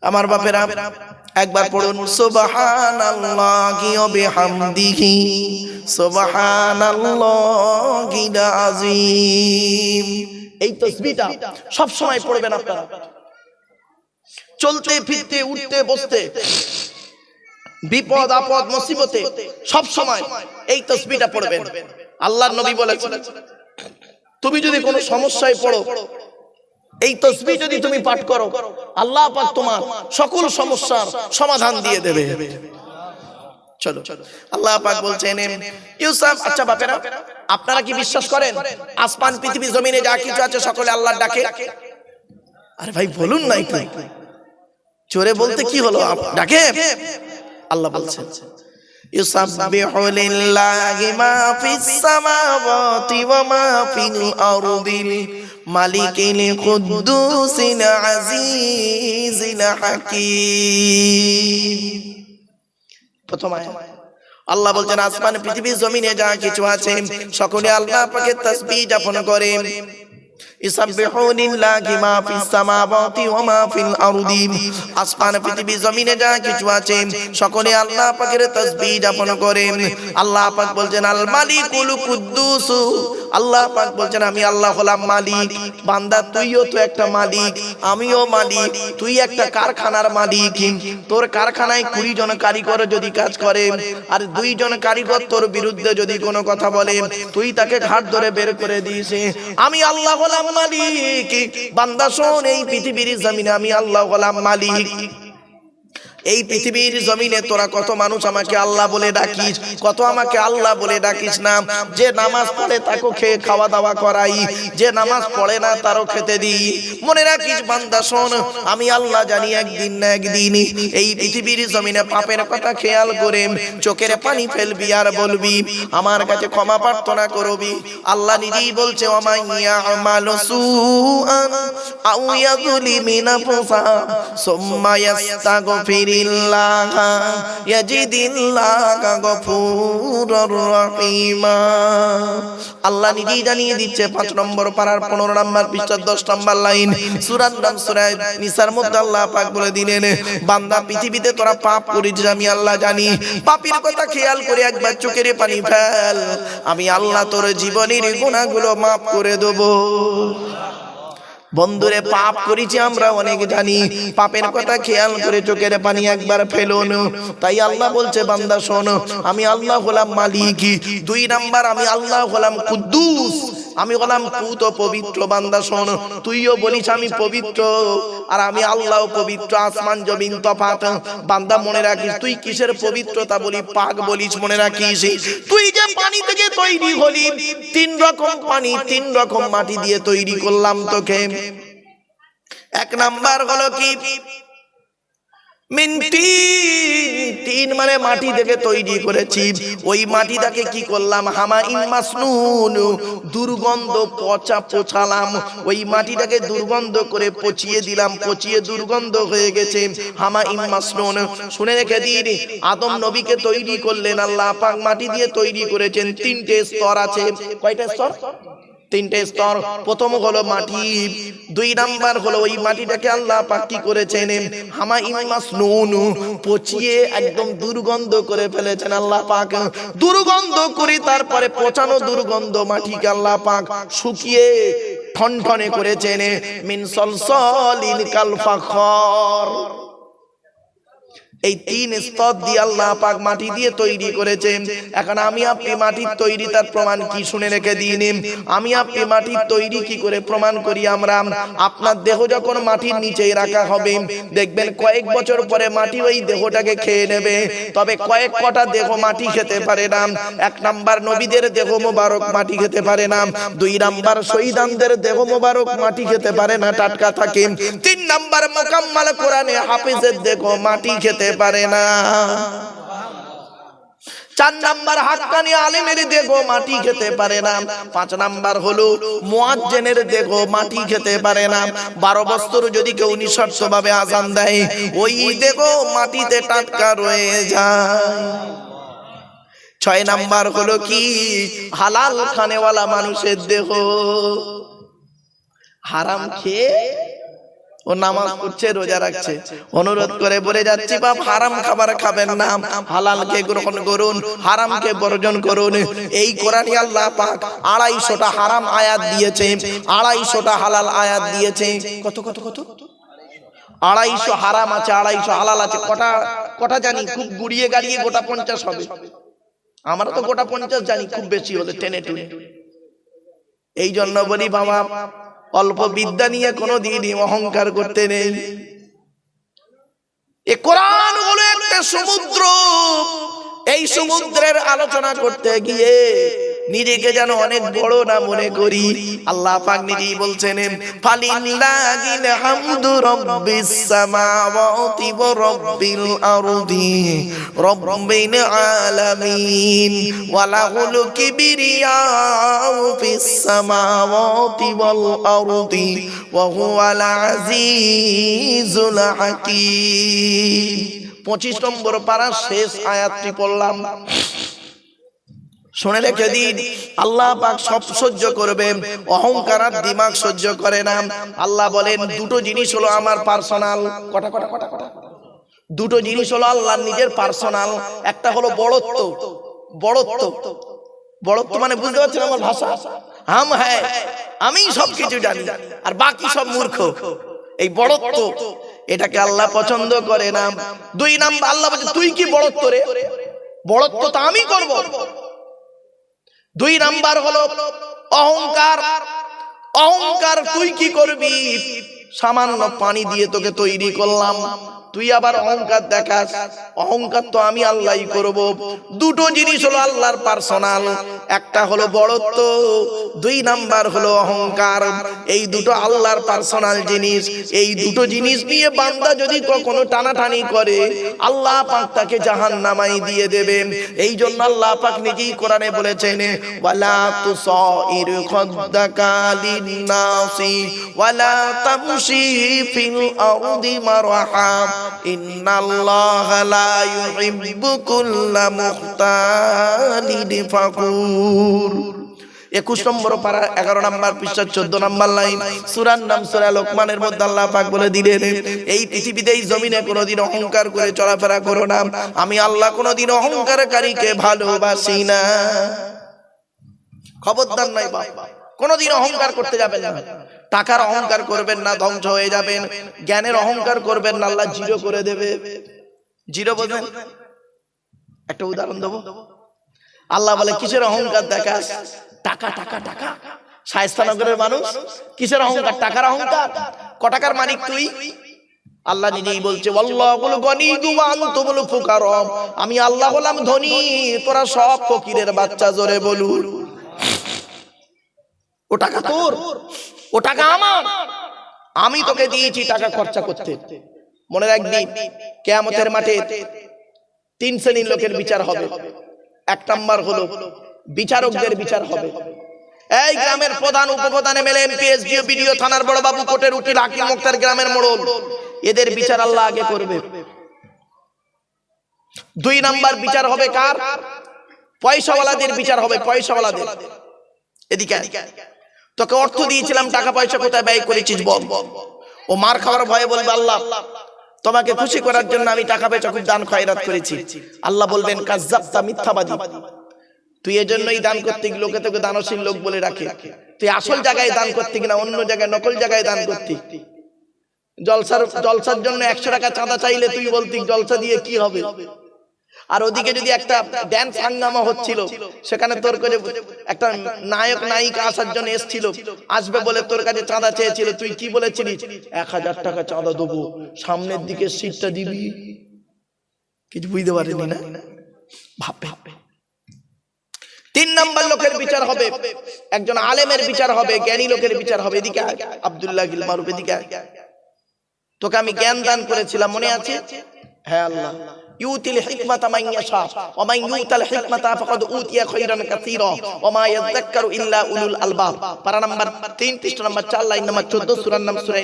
আমার বাপেরা একবার পড়ুন সুবহানাল্লাহি ওয়া বিহামদিহি সুবহানাল্লাহিল আযীম। এই তাসবিহটা সব সময় পড়বেন আপনারা, চলতে ফিরতে উঠতে বসতে, বিপদ আপদ মুসিবতে সব সময় এই তাসবিহটা পড়বেন। আল্লাহর নবী বলেছেন, তুমি যদি কোনো সমস্যায় পড়ো, এই তাসবিহ যদি তুমি পাঠ করো, আল্লাহ পাক তোমার সকল সমস্যার সমাধান দিয়ে দেবে। চলো, আল্লাহ পাক বলছেন ইউসুফ, আচ্ছা বাপেরা, আপনারা কি বিশ্বাস করেন আসমান পৃথিবী জমিনে যা কিছু আছে সকলে আল্লাহর ডাকে? আরে ভাই বলুন না, একটু জোরে বলতে কি হলো, ডাকে। আল্লাহ বলছেন ইউসাব্বিহু লিল্লাহি মা ফিস সামাওয়াতি ওয়া মা ফিল আরদিল মালিকিল কুদ্দুসিল আজিজিল হাকীম। প্রথম আয়াত আল্লাহ বলছেন আসমান পৃথিবী জমিনে যা কিছু আছে সকলে আল্লাহ পাকের তাসবিহ যাপন করে। ইউসাব্বিহু লিল্লাহি মা ফিস সামাওয়াতি ওয়া মা ফিল আরদি, আসমান পৃথিবী জমিনে যা কিছু আছে সকলে আল্লাহ পাকের তাসবিহ যাপন করে। আল্লাহ পাক বলছেন আল মালিকুল কুদ্দুস, আল্লাহ পাক বলছেন আমি আল্লাহ হলাম মালিক। বান্দা তুইও তো একটা মালিক, আমিও মালিক। তুই একটা কারখানার মালিক, তোর কারখানায় 20 জন কারিগর যদি কাজ করে আর 2 জন কারিগর তোর বিরুদ্ধে যদি কোনো কথা বলে, তুই তাকে ঘাট ধরে বের করে দিস। আমি আল্লাহ হলাম মালিক। বান্দা শোন, এই পৃথিবীর জমিনে আমি আল্লাহ হলাম মালিক। এই পৃথিবীর জমিনে তোরা কত মানুষ আমাকে আল্লাহ বলে ডাকিস, কত আমাকে আল্লাহ বলে ডাকিস না। যে নামাজ পড়ে তাকে খেয়ে খাওয়া দাওয়া করাই, যে নামাজ পড়ে না তারও খেতে দিই। মনে রাখিস বান্দা শোন, আমি আল্লাহ জানি একদিন না একদিন এই পৃথিবীর জমিনে পাপের কথা খেয়াল করে চোখের পানি ফেলবি আর বলবি আমার কাছে ক্ষমা প্রার্থনা করবি। আল্লাহ নিজেই বলছে ওয়া ইয়ামালু সুআন আও ইয়াযলিমু নাফসা সুম্মা ইয়াস্তাগফির আল্লাহ নিজেই জানিয়ে দিচ্ছে 5 নম্বর পারার 15 নম্বর পৃষ্ঠা 10 নম্বর লাইন সূরার নাম সূরা নিসার মধ্যে আল্লাহ পাক বলে দিলেন বান্দা পৃথিবীতে তোরা পাপ করিস আমি আল্লাহ জানি। পাপের কথা খেয়াল করে একবার চোখের পানি ফেল, আমি আল্লাহ তোর জীবনের গুনাহগুলো মাফ করে দেব। বন্ধুরে পাপ করেছি আমরা অনেক জানি, পাপের কথা খেয়াল করে চোখের পানি একবার ফেলুন। তাই আল্লাহ বলছে বান্দা শোনো, আমি আল্লাহ হলাম মালিক। 2 নাম্বার আমি আল্লাহ হলাম কুদ্দুস, আমি হলাম তুই তো পবিত্র। বান্দা শোন, তুইও বলিস আমি পবিত্র আর আমি আল্লাহ পবিত্র, আসমান জমিন তফাৎ। বান্দা মনে রাখিস তুই কিসের পবিত্রতা বলি পাক বলিস, মনে রাখিস তুই যে পানি থেকে তৈরি হলি, 3 রকম পানি 3 রকম মাটি দিয়ে তৈরি করলাম তোকে। 1 নাম্বার হলো কি তিন মানে মাটি থেকে তৈরি করেছি। ওই মাটিটাকে কি করলাম হামাইন মাসনুন, দুর্গন্ধ পচা পোছালাম। ওই মাটিটাকে দুর্গন্ধ করে পচিয়ে দিলাম, পচিয়ে দুর্গন্ধ হয়ে গেছে হামাইন মাসনুন। শুনে রেখে দিন, আদম নবীকে তৈরি করলেন আল্লাহ পাক মাটি দিয়ে তৈরি করেছেন। 3টে স্তর আছে। কয়টা স্তর? 3টে স্তর। প্রথম হলো মাটি, 2 নাম্বার হলো ওই মাটিটাকে আল্লাহ পাক কি করেছেন হামাইন মাসনুন, পচিয়ে একদম দুর্গন্ধ করে ফেলেছেন আল্লাহ পাক। দুর্গন্ধ করে তারপরে পচানো দুর্গন্ধ মাটিকে আল্লাহ পাক শুকিয়ে ঠনঠনে করেছেন মিন সলসলিন কাল ফাখর। এই 3 স্তর দিয়ে আল্লাহ পাক মাটি দিয়ে তৈরি করেছেন। এখন আমি আপনি মাটির তৈরি তার প্রমাণ কি শুনে রেখে দিন। আমি আপনি মাটির তৈরি কি করে প্রমাণ করি আমরা? আপনার দেহ যখন মাটির নিচেই রাখা হবে, দেখবেন কয়েক বছর পরে মাটি ওই দেহটাকে খেয়ে নেবে। তবে কয়েক কটা দেহ মাটি খেতে পারে না। 1 নাম্বার নবীদের দেহ মোবারক মাটি খেতে পারে না। 2 নাম্বার শহীদানদের দেহ মোবারক মাটি খেতে পারে না, টাটকা থাকে। 3 নাম্বার মুকাম্মাল কোরআনে হাফেজের দেহ মাটি খেতে পারে না। 4 নাম্বার হাক্কানি আলেমের দেহ মাটি খেতে পারে না। 5 নাম্বার হলো মুয়াজ্জিনের দেহ মাটি খেতে পারে না। 12 বছর যদি কেউ নিঃশর্তভাবে আযান দেয়, ওই দেহ মাটিতে টাটকা রয়ে যায়। 6 নাম্বার হলো কি হালাল খানেওয়ালা মানুষের দেহ। হারাম খেয়ে ও নামাজ পড়ছে, রোজা রাখছে, অনুরোধ করে বলে যাচ্ছি বাপ হারাম খাবার খাবেন না, হালালকে গ্রহণ করুন, হারামকে বর্জন করুন। এই কোরআনে আল্লাহ পাক 250টা হারাম আয়াত দিয়েছে, 250টা হালাল আয়াত দিয়েছে। কত কত কত 250 হারাম আছে, 250 হালাল আছে। কটা জানি? খুব গুড়িয়ে গাড়িয়ে গোটা 50 হবে। আমরা তো গোটা 50 জানি, খুব বেশি হলে টেনে টুনে। এই জন্য বলি বাবা, অল্প বিদ্যা নিয়ে কোনোদিন অহংকার করতে নেই। এ কোরআন হলো একটা সমুদ্র, এই সমুদ্রের আলোচনা করতে গিয়ে নিজেকে যেন অনেক বড় না মনে করি। আল্লাহ পাক নিজেই বলছেন, ফালিল্লাহিল হামদু রাব্বিস সামাওয়াতি ওয়া রাব্বিল আরদি রাব্বিল আলামিন ওয়া লাহুল কিবরিয়াউ ফিস সামাওয়াতি ওয়াল আরদি ওয়া হুয়াল আজিজুল হাকীম। 25 নম্বর পারার শেষ আয়াতটি পড়লাম, শুনে রেখে দিন। আল্লাহ পাক সব সহ্য করবে, অহংকার আর দিমাগ সহ্য করে না। আল্লাহ বলেন দুটো জিনিস হলো আমার পার্সোনাল। কটা কটা কটা কটা? দুটো জিনিস হলো আল্লাহর নিজের পার্সোনাল। একটা হলো বড়ত্ব। বড়ত্ব, বড়ত্ব মানে বুঝতে পারছেন আমার ভাষা? হাম হ্যাঁ, আমি সবকিছু জানি আর বাকি সব মূর্খ। এই বড়ত্ব, এটাকে আল্লাহ পছন্দ করে না। 2 নাম্বার, আল্লাহ বলে তুই কি বড়ত্ব রে? বড়ত্ব তো আমি করব। 2 নাম্বার হলো অহংকার। অহংকার তুই কি করবি? সামান্য পানি দিয়ে তোকে তৈরি করলাম, তুই আবার অহংকার দেখাস। অহংকার তো আমি আল্লাহই করব। দুটো জিনিস হলো আল্লাহর পার্সোনাল, একটা হলো বড়ত্ব, 2 নাম্বার হলো অহংকার। এই দুটো আল্লাহর পার্সোনাল জিনিস। এই দুটো জিনিস নিয়ে বান্দা যদি কখনো টানাটানি করে, আল্লাহ পাক তাকে জাহান্নামাই দিয়ে দেবেন। এই জন্য আল্লাহ পাক নিজেই কোরআনে বলেছেন, ওয়ালা তুসাইর খাদ্দাকা লিন-নাসি ওয়ালা তামশি ফিল আরদি মারহা ইন্নাল্লাহা লা ইউহিব্বু কুল্লা মুখতালিন ফাকুর। 21 নম্বর পারা 11 নম্বর পৃষ্ঠা 14 নম্বর লাইন, সূরার নাম সূরা লোকমানের মধ্যে আল্লাহ পাক বলে দিলেন, এই পৃথিবীতে এই জমিনে কোনোদিন অহংকার করে চলাফেরা করো না। আমি আল্লাহ কোনোদিন অহংকারকারীকে ভালোবাসি না। খবরদার নাই বাবা, কোনোদিন অহংকার করতে যাবেন না। টাকার অহংকার করবেন না, ধ্বংস হয়ে যাবেন। জ্ঞানের অহংকার করবেন না, আল্লাহ জিরো করে দেবে। জিরো বোঝেন? একটা উদাহরণ দেবো। আল্লাহ বলে কিসের অহংকার দেখাস? টাকা টাকা টাকা। শায়েস্তানগরের মানুষ কিসের অহংকার? টাকার অহংকার। ক টাকার মালিক তুই? আল্লাহ নিজেই বলছে, আল্লাহুল গনিয়্যু ওয়া আনতুমুল ফুকারা। আমি আল্লাহ হলাম ধনী, তোরা সব ফকিরের বাচ্চা। জোরে বলুন। ও টাকা তোর, ও টাকা আমার। আমি তোকে দিয়েছি টাকা খরচা করতে। মনে রাখবি, কিয়ামতের মাঠে 3 শ্রেণীর লোকের বিচার হবে। 1 নাম্বার হলো বিচারকদের বিচার হবে। এই গ্রামের প্রধান, উপপ্রধান, এমএলএ, এমপি, এসডিও, বিডিও, থানার বড় বাবু, কোর্টের উকিল, হাকিম, মুক্তার, গ্রামের মোড়ল, এদের বিচার আল্লাহ আগে করবে। 2 নাম্বার বিচার হবে কার? পয়সাওয়ালাদের বিচার হবে। পয়সাওয়ালাদের। এদিকে তোকে অর্থ দিয়েছিলাম, টাকা পয়সা কোথায় ব্যয় করেছিস বল। ও মার খাওয়ার ভয়ে বলবে, আল্লাহ তোমাকে খুশি করার জন্য আমি টাকা পয়সা খুব দান খয়রাত করেছি। আল্লাহ বলবেন, কাজ্জাবতা, মিথ্যাবাদী। তুই এজন্যই দান করতে গিয়ে লোকে তোকে দানশীল লোক বলে রাখে। তুই আসল জায়গায় দান করতে কিনা অন্য জায়গায়, নকল জায়গায় দান করতি। জলসার জন্য 100 টাকা চাঁদা চাইলে তুই বলতি জলসা দিয়ে কি হবে। আর ওদিকে যদি একটা ড্যান্স হাঙ্গামা হচ্ছিল, সেখানে তোর কাছে একটা নায়ক নায়িকা আসার জন্য এসেছিল, আসবে বলে তোর কাছে চাঁদা চেয়েছিল, তুই কি বলেছিলি? 1000 টাকা চাঁদা দেবো, সামনের দিকে সিটটা দিবি। কিছু বুঝতে পারিনি না? ভাববে। 3 নাম্বার লোকের বিচার হবে, একজন আলেমের বিচার হবে, জ্ঞানী লোকের বিচার হবে। এদিকে আব্দুল্লাহ গিল মারুফ, এদিকে তোকে আমি জ্ঞান দান করেছিলাম, মনে আছে? হ্যাঁ। আল্লাহ ইউতিল হিকমাতা মান ইয়াশা ওয়া মান ইউতাল হিকমাতা ফাকাদ উতিয়া খায়রান কাসীরা ওয়া মা ইয়াযাক্কারু ইল্লা উলুল আলবাব। পারা নাম্বার 3 পৃষ্ঠা নাম্বার 4 লাইন নাম্বার 14, সূরার নাম সূরা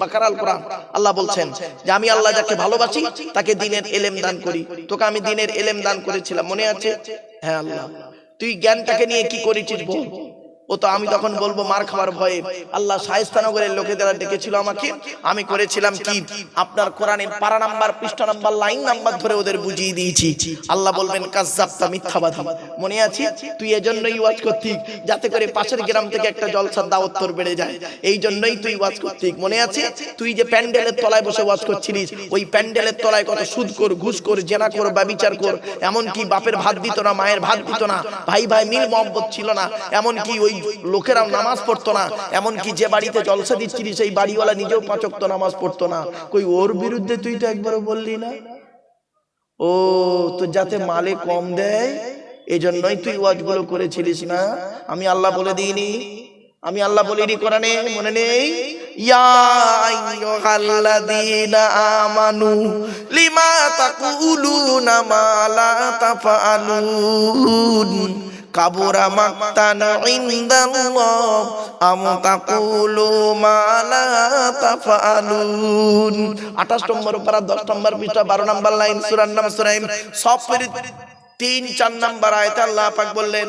বাকারা আল কোরআন। আল্লাহ বলছেন যে আমি আল্লাহ যাকে ভালোবাসি তাকে দ্বীনের ইলম দান করি। তোকে আমি দ্বীনের ইলম দান করেছিলাম, মনে আছে? হ্যাঁ। আল্লাহ তুই জ্ঞানটাকে নিয়ে কি করেছিস বল। ও তো আমি তখন বলবো মার খাওয়ার ভয়ে। আল্লাহ শায়েস্তানগরের লোকেরা ডেকেছিল আমাকে, আমি করেছিলাম কি আপনার কোরআনের পারা নাম্বার, পৃষ্ঠা নাম্বার, লাইন নাম্বার ধরে ওদের বুঝিয়ে দিয়েছি। আল্লাহ বলবেন কাজ্জাবতা, মিথ্যাবাদী। মনে আছে? তুই এজন্যই ওয়াজ করতিক যাতে করে পাশের গ্রাম থেকে একটা জলসার দাওয়াত তোর বেড়ে যায়, এই জন্যই তুই ওয়াজ করতিক। মনে আছে? তুই যে প্যান্ডেলের তলায় বসে ওয়াজ করছিলিস, ওই প্যান্ডেলের তলায় কত সুদখোর, ঘুষখোর, জেনাখোর, ব্যভিচার কর, এমনকি বাপের ভাত দিত না, মায়ের ভাত দিত না, ভাই ভাই মিল মহব্বত ছিল না, এমনকি ওই লোকেরাও নামাজ পড়তো না, এমনকি যে বাড়িতে জলসা দিচ্ছিলি সেই বাড়িওয়ালা নিজেও 5 ওয়াক্ত নামাজ পড়তো না। কই ওর বিরুদ্ধে তুই তো একবারও বললি না। ও তো যাতে মালে কম দেয় এজন্যই তুই ওয়াজগুলো করেছিলিস না। আমি আল্লাহ বলে দিইনি? আমি আল্লাহ বলিনি কোরআনে? মনে নেই? ইয়া আইয়ুহাল্লাযীনা আমানু লিমা তাকুলুনা মা লা তাফআলুন কাবুরা মাকতান ইনদাল্লাহ আম তাকুলু মা লা তাফআলুন। 28 নম্বর পারা 10 নম্বর পৃষ্ঠা 12 নম্বর লাইন, সূরার নাম সূরা সফের 3-4 নম্বর আয়াতে আল্লাহ পাক বললেন,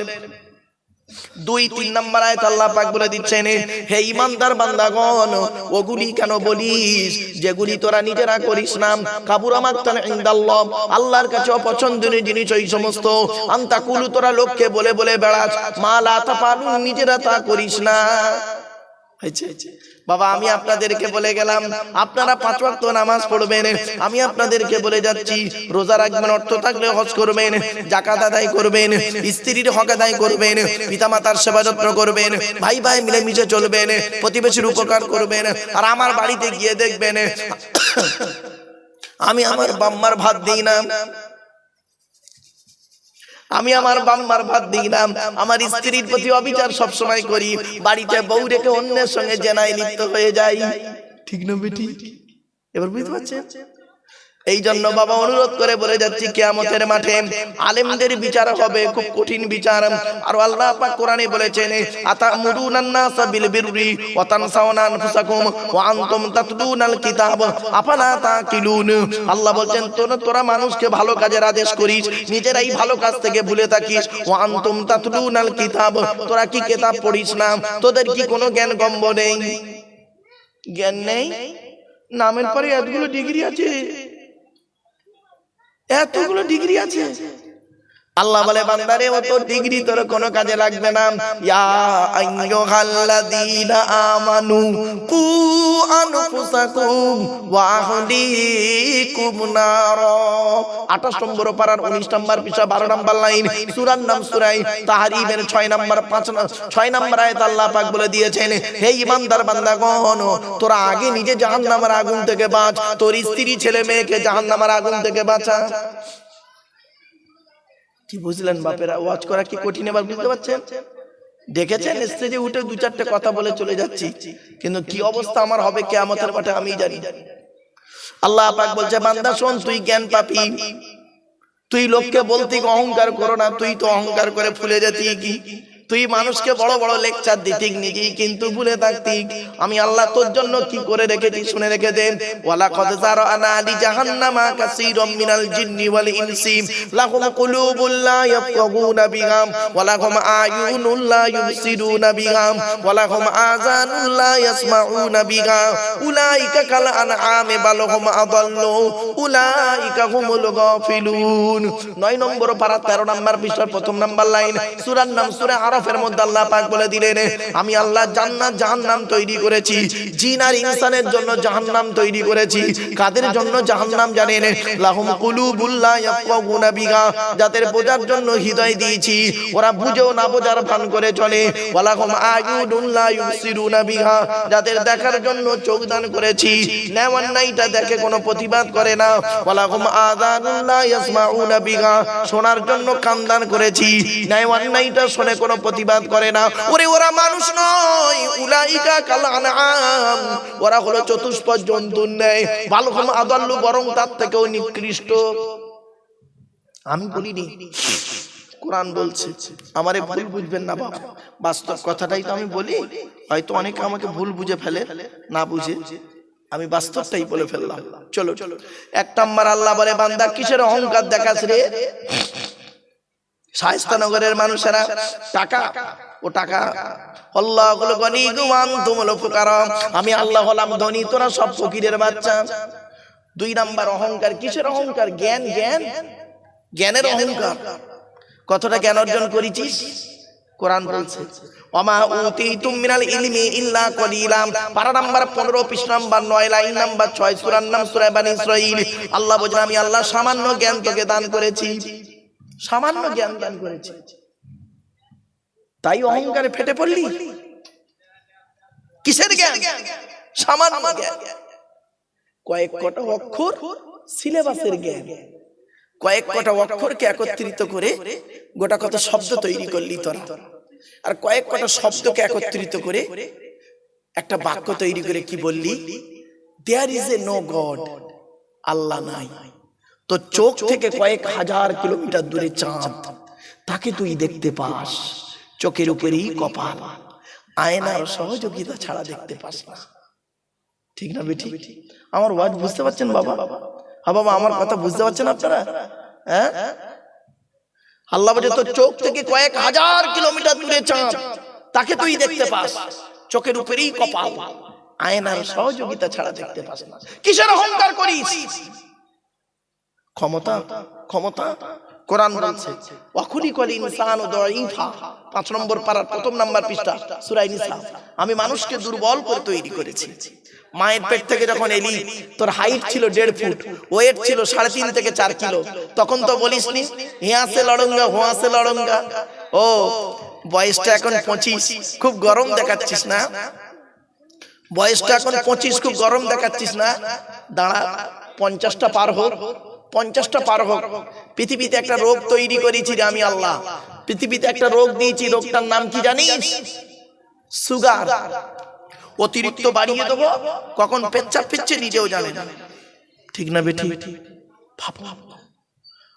2-3 নম্বর আয়াত আল্লাহ পাক বলে দিচ্ছেন, হে ঈমানদার বান্দাগণ, ওগুলি কেন বলিস যেগুলি তোরা নিজেরা করিস না? কাবুরা মাকতান ইনদাল্লাহ, আল্লাহর কাছে অপছন্দনীয় জিনিস ওই সমস্ত। আনতাকুলু, তোরা লোককে বলে বলে বেড়াস, মা লা তাফআলুন, নিজেরা তা করিস না। বাবা আমি আপনাদেরকে বলে গেলাম আপনারা 5 ওয়াক্ত নামাজ পড়বেন, আমি আপনাদেরকে বলে যাচ্ছি রোজা রাখবেন, অর্থ থাকলে হজ করবেন, যাকাত আদায় করবেন, স্ত্রীর হক আদায় করবেন, পিতামাতার সেবা যত্ন করবেন, ভাই ভাই মিলেমিশে চলবেন, প্রতিবেশীর উপকার করবেন। আর আমার বাড়িতে গিয়ে দেখবেন আমি আমার বাম্মার ভাত দিই না, আমি আমার বাম্মার ভাত দিই না, আমার স্ত্রীর প্রতি অবিচার সব সময় করি, বাড়িতে বউ রেখে অন্যের সঙ্গে জেনায় লিপ্ত হয়ে যাই। ঠিক না বেটি? এবার বুঝতে পারছেন? এই জন্য বাবা অনুরোধ করে বলে যাচ্ছি কিয়ামতের মাঠে আলেমদের বিচার হবে, খুব কঠিন বিচার। আর আল্লাহ পাক কোরআনে বলেছেন, আতামুরুনান নাসা বিল বিররি ওয়া তানসাউনা আনফুসাকুম ওয়া আনতুম তাতলুনাল কিতাব আফালা তাকিলুন। আল্লাহ বলেন তোরা মানুষকে ভালো কাজের আদেশ করিস, নিজেরাই ভালো কাজ থেকে ভুলে থাকিস। ওয়া আনতুম তাতলুনাল কিতাব, তোরা কি কিতাব পড়িস না? তোদের কি কোনো জ্ঞান গম্য নেই? জ্ঞান নেই? নামের পরে এতগুলো ডিগ্রি আছে, এতগুলো ডিগ্রি আছে। আল্লাহ বলে বান্দারে অত ডিগ্রি তোর কোনো কাজে লাগবে না। ইয়া আইয়ুহাল্লাযীনা আমানু কু আনফুসাকুম ওয়া আহলিকুম নার। 28 নম্বর পারার 19 নম্বর পৃষ্ঠা 12 নম্বর লাইন, সূরার নাম সূরা তাহরিমের 6 নম্বর আয়াত আল্লাহ পাক বলে দিয়েছেন, হে ঈমানদার বান্দাগণ, তোরা আগে নিজে জাহান্নামের আগুন থেকে বাঁচ, তোর স্ত্রী ছেলে মেয়েকে জাহান্নামের আগুন থেকে বাঁচা। কি বুঝলেন বাপেরা? ওয়াজ করা কি কঠিন এবার বুঝতে পারছেন? দেখেছেন স্টেজে উঠে 2-4টে কথা বলে চলে যাচ্ছি, কিন্তু কি অবস্থা আমার হবে কিয়ামতের মাঠে আমি জানি। আল্লাহ পাক বলছে বান্দা শোন, তুই জ্ঞান পাপী, তুই লোককে বলতি অহংকার করো না, তুই তো অহংকার করে ফুলে যেতি। কি তুই মানুষকে বড় বড় লেকচার দিতি নিজেই কিন্তু ভুলে থাকতি আমি আল্লাহ তোর জন্য কি করে রেখেছি শুনে রেখে দে। ওয়ালা কদ জারানা লি জাহান্নামা কাসীরাম মিনাল জিন্নি ওয়াল ইনসি লাহুম কুলুবুল লা ইয়াফকাহুনা বিহা ওয়া লাহুম আয়ুনুল লা ইউবসিরুনা বিহা ওয়া লাহুম আযানুল লা ইয়াসমাউনা বিহা উলাইকা কাল আনআমি বাল হুম আদাল্লু উলাইকা হুমুল গাফিলুন। 9 নম্বর পারা 13 নম্বর পৃষ্ঠার 1 নম্বর লাইন, সূরার নাম সূরা আরাফের মধ্যে আল্লাহ পাক বলে দিলেন, আমি আল্লাহ জান্নাত জাহান্নাম তৈরি করেছি, জিন আর ইনসানের জন্য জাহান্নাম তৈরি করেছি। কাদের জন্য জাহান্নাম জানেন? লাহুম কুলুবুল লা ইয়াফকাহুনা বিহা, যাদের বোঝার জন্য হৃদয় দিয়েছি, ওরা বুঝেও না বোঝার ভান করে চলে। ওয়ালাহুম আয়ুনুল লা ইউবসিরুনা বিহা, যাদের দেখার জন্য চোখ দান করেছি, নেওয়ার নাইটা দেখে কোনো প্রতিবাদ করে না। ওয়ালাহুম আযানুল লা ইয়াসমাউনা বিহা, শোনার জন্য কান দান করেছি, নেওয়ার নাইটা শুনে কোনো প্রতিবাদ করে না। ওরে ওরা মানুষ নয়, উলাইকা কাল আনআম, ওরা হলো চতুষ্পদ জন্তুর ন্যায়, বালহুম আদাল্লু, বরং তার থেকেও নিকৃষ্ট। আমি বলিনি, কোরআন বলছে, আমারে ভুল বুঝবেন না বাবা, বাস্তব কথাটাই তো আমি বলি। হয়তো অনেকে আমাকে ভুল বুঝে ফেলে, না বুঝে আমি বাস্তবটাই বলে ফেললাম। চলো 1 নম্বর আল্লাহ বলে বান্দা কিসের অহংকার দেখাস রে? শায়েস্তানগরের মানুষেরা টাকা ও টাকা আল্লাহুল গনিয়্যু ওয়া আনতুমুল ফুকারা, আমি আল্লাহ হলাম ধনী, তোরা সব ফকিরের বাচ্চা। 2 নাম্বার অহংকার। কিসের অহংকার? জ্ঞান, জ্ঞান, জ্ঞানের অহংকার। কতটা জ্ঞান অর্জন করেছিস? কোরআন বলছে ওমা উতিতুম মিনাল ইলমি ইল্লা কলিলা, পারা নাম্বার 15, পৃষ্ঠা নাম্বার 9, লাইন নাম্বার 6, সূরার নাম সূরা বনী ইসরাঈল। আল্লাহ বলেন আমি আল্লাহ সামান্য জ্ঞান তোকে দান করেছি, সামান্য জ্ঞান দান করেছি, তাই অহংকারে ফেটে পড়লি? কিসের জ্ঞান? সামান্য জ্ঞান। কয়েক কটা অক্ষর সিলেবাসের জ্ঞান, কয়েক কটা অক্ষরকে একত্রিত করে গোটা কত শব্দ তৈরি করলি তোরা, আর কয়েক কটা শব্দকে একত্রিত করে একটা বাক্য তৈরি করে কি বললি? There is a no God, Allah নাই। তো চোখ থেকে কয়েক হাজার কিলোমিটার দূরে চাঁদ, তাকে তুই দেখতে পাস, চোখের উপরেই কপাল, আয়নার সহযোগিতা ছাড়া দেখতে পাস না। ঠিক না বেটি? আমার ওয়াজ বুঝতে পারছেন বাবা? হ্যাঁ বাবা, আমার কথা বুঝতে পারছেন আপনারা? হ্যাঁ, আল্লাহ বলে তোর চোখ থেকে কয়েক হাজার কিলোমিটার দূরে চাঁদ, তাকে তুই দেখতে পাস, চোখের উপরেই কপাল, আয়নার সহযোগিতা ছাড়া দেখতে পাস না। কিসের অহংকার করিস? ক্ষমতা, ক্ষমতা। কোরআন বলছে ওয়াখুলিকাল ইনসানু দাঈফা, 5 নম্বর পারার 1 নম্বর পৃষ্ঠা সূরা নিসা, আমি মানুষকে দুর্বল করে তৈরি করেছি। মায়ের পেট থেকে যখন এলি তোর হাইট ছিল 1.5 ফুট, ওয়েট ছিল 3.5 থেকে 4 কিলো, তখন তো বলিসনি হিয়া সে লড়ঙ্গা হুয়া সে লড়ঙ্গা। ও বয়সটা এখন 25, খুব গরম দেখাচ্ছিস না? বয়সটা এখন 25, খুব গরম দেখাচ্ছিস না? দাঁড়া, 50টা পার হোক, 50টা পার হোক। পৃথিবীতে একটা রোগ তৈরি করেছি রে আমি আল্লাহ, পৃথিবীতে একটা রোগ দিয়েছি, রোগটার নাম কি জানিস? সুগার। অতিরিক্ত বাড়িয়ে দেবো, কখন পেচ্ছাপ ফিরছে নিজেও জানে না। ঠিক না বেটি?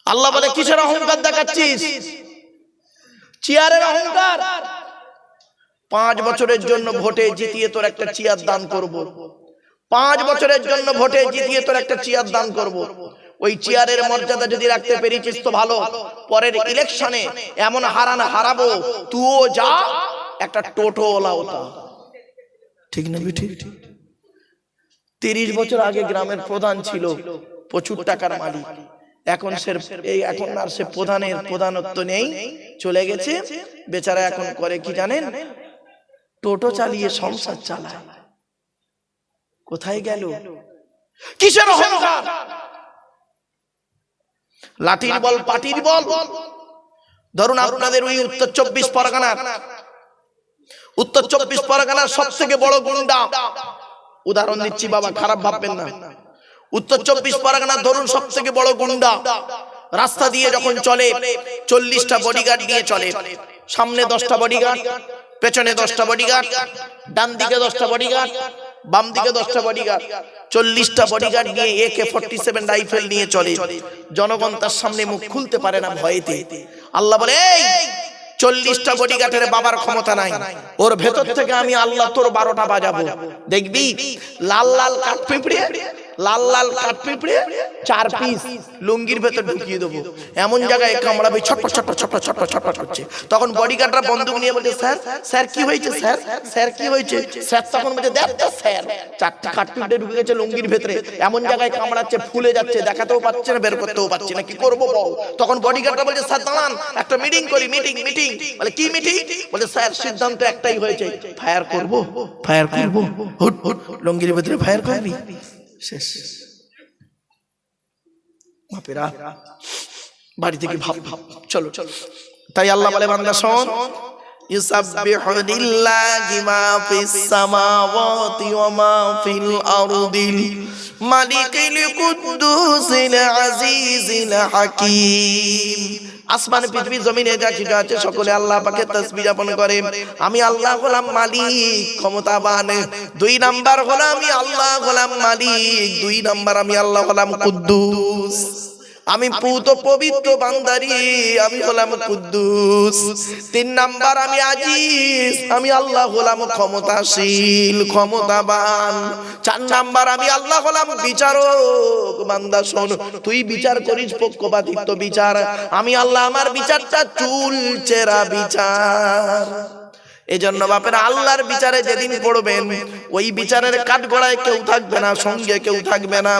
আল্লাহ বলে কিসের অহংকার দেখাচ্ছিস? চেয়ারের অহংকার। 5 বছরের জন্য ভোটে জিতিয়ে তোর একটা চেয়ার দান করব, 5 বছরের জন্য ভোটে জিতিয়ে তোর একটা চেয়ার দান করব। ওই চেয়ারের মর্যাদা যদি রাখতে পেরেছিস তো ভালো, পরের ইলেকশনে এমন হারাবো তুইও যা একটা টোটো ওলা ওটা। ঠিক না বেটি? 30 বছর আগে গ্রামের প্রধান ছিল, প্রচুর টাকার মালিক, এখন এখন আর সে প্রধানত্ব নেই, চলে গেছে বেচারা। এখন করে কি জানেন? টোটো চালিয়ে সংসার চালায়। কোথায় গেল? কিসের অহংকার? লাঠির বল, পাটির বল। ধরুন আপনাদের ওই উত্তর 24 পরগনার সব থেকে বড় গুন্ডা, উদাহরণ দিচ্ছি বাবা, খারাপ ভাববেন না। উত্তর 24 পরগনা ধরুন সব থেকে বড় গুন্ডা, রাস্তা দিয়ে যখন চলে 40টা বডিগার্ড নিয়ে চলে। সামনে 10টা বডিগার্ড, পেছনে 10টা বডিগার্ড, ডান দিকে 10টা বডিগার্ড, বাম দিকে 10টা বডিগার্ড, 40টা বডিগার্ড নিয়ে AK-47 রাইফেল নিয়ে চলে। জনগণ তার সামনে মুখ খুলতে পারে না ভয়েতে। আল্লাহ বলে এই 40টা বডিগার্ডের বাবার ক্ষমতা নাই, ওর ভেতর থেকে আমি আল্লাহ তোর 12টা বাজাবো। দেখবি লাল লাল কাঠ পিঁপড়ে, লাল লাল কাঠ পিঁপড়ে 4 পিস লুঙ্গির ভেতর ঢুকিয়ে দেবো, এমন জায়গায় কামড়াবে, ছটপট ছটপট ছটপট ছটপট ছটপট করছে। তখন বডিগার্ডরা বন্দুক নিয়ে বলছে স্যার, স্যার কি হয়েছে স্যার, স্যার কি হয়েছে স্যার? তখন বলছে দেখ তো স্যার, 4টা কাঠ পিঁপড়ে ঢুকে গেছে লুঙ্গির ভেতরে, এমন জায়গায় কামড়াচ্ছে, ফুলে যাচ্ছে, দেখাতেও পাচ্ছে না, বের করতেও পারছি না, কি করবো বল? তখন বডিগার্ডরা বলছে স্যার দাঁড়ান, একটা মিটিং করি। মিটিং? বলে কি মিটিং? বলে স্যার সিদ্ধান্ত একটাই হয়েছে, ফায়ার করব, ফায়ার করব। হুট হুট লুঙ্গির ভেতরে ফায়ার করবি, শেষ। বাপেরা বাড়ি থেকে ভাব, চলো। তাই আল্লাহ বলে বান্দা শোন, ইউসাব্বিহু লিল্লাহি মা ফিস সামাওয়াতি ওয়া মা ফিল আরদিল মালিকিল কুদ্দুসিল আজিজিল হাকীম। আসমান পৃথিবী জমিনে যা কিছু আছে সকলে আল্লাহ পাকের তাসবিহ যাপন করে। আমি আল্লাহ হলাম মালিক, ক্ষমতাবান। 2 নাম্বার হলো আমি আল্লাহ হলাম মালিক, 2 নাম্বার আমি আল্লাহ হলাম কুদ্দুস। আমি পুত পবিত্র বান্দারি, আমি হলাম কুদ্দুস। 3 নাম্বার আমি আজিজ, আমি আল্লাহ হলাম ক্ষমতাশীল, ক্ষমতাবান। 4 নাম্বার আমি আল্লাহ হলাম বিচারক। বান্দা শোন, তুই বিচার করিস পক্ষপাতিত্ব বিচার, আমি আল্লাহ আমার বিচারটা চুল চেরা বিচার। এজন্য বাপেরা আল্লাহর বিচারে যেদিন পড়বেন ওই বিচারের কাঠগড়ায় কেউ থাকবে না, সঙ্গে কেউ থাকবে না।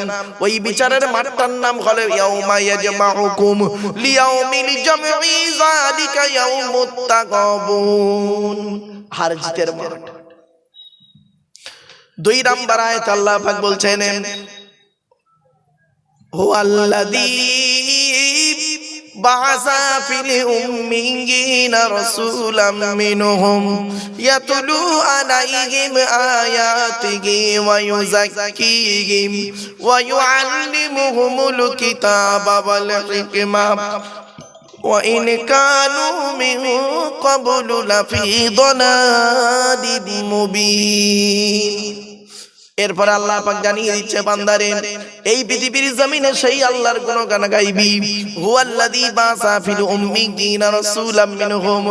ওই বিচারের মাঠটার নাম হলো ইয়াউমা ইয়াজমাউকুম লিয়াউমিল জামঈ যালিকা ইয়াউমুত তাগাবুন, হার জিতের মাঠ। 2 নাম্বার আয়াত আল্লাহ পাক বলছেন হুয়াল্লাযী বাআসা ফিল উম্মিয়িনা রাসূলাম মিনহুম ইয়াতলু আলাইহিম আয়াতিহি ওয়া ইউযাক্কিহিম ওয়া ইউআল্লিমুহুমুল কিতাবা ওয়াল হিকমা ওয়া ইন কানু মিন ক্বাবলু লাফি দালালিম মুবিন। এরপর আল্লাহ পাক জানিয়ে দিচ্ছে বান্দারে এই পৃথিবীর জমিনে সেই আল্লাহর গুণগান গাইবি। হুয়াল্লাযী বাসা ফিল উম্মিয়িনা রাসূলাম মিনহুম,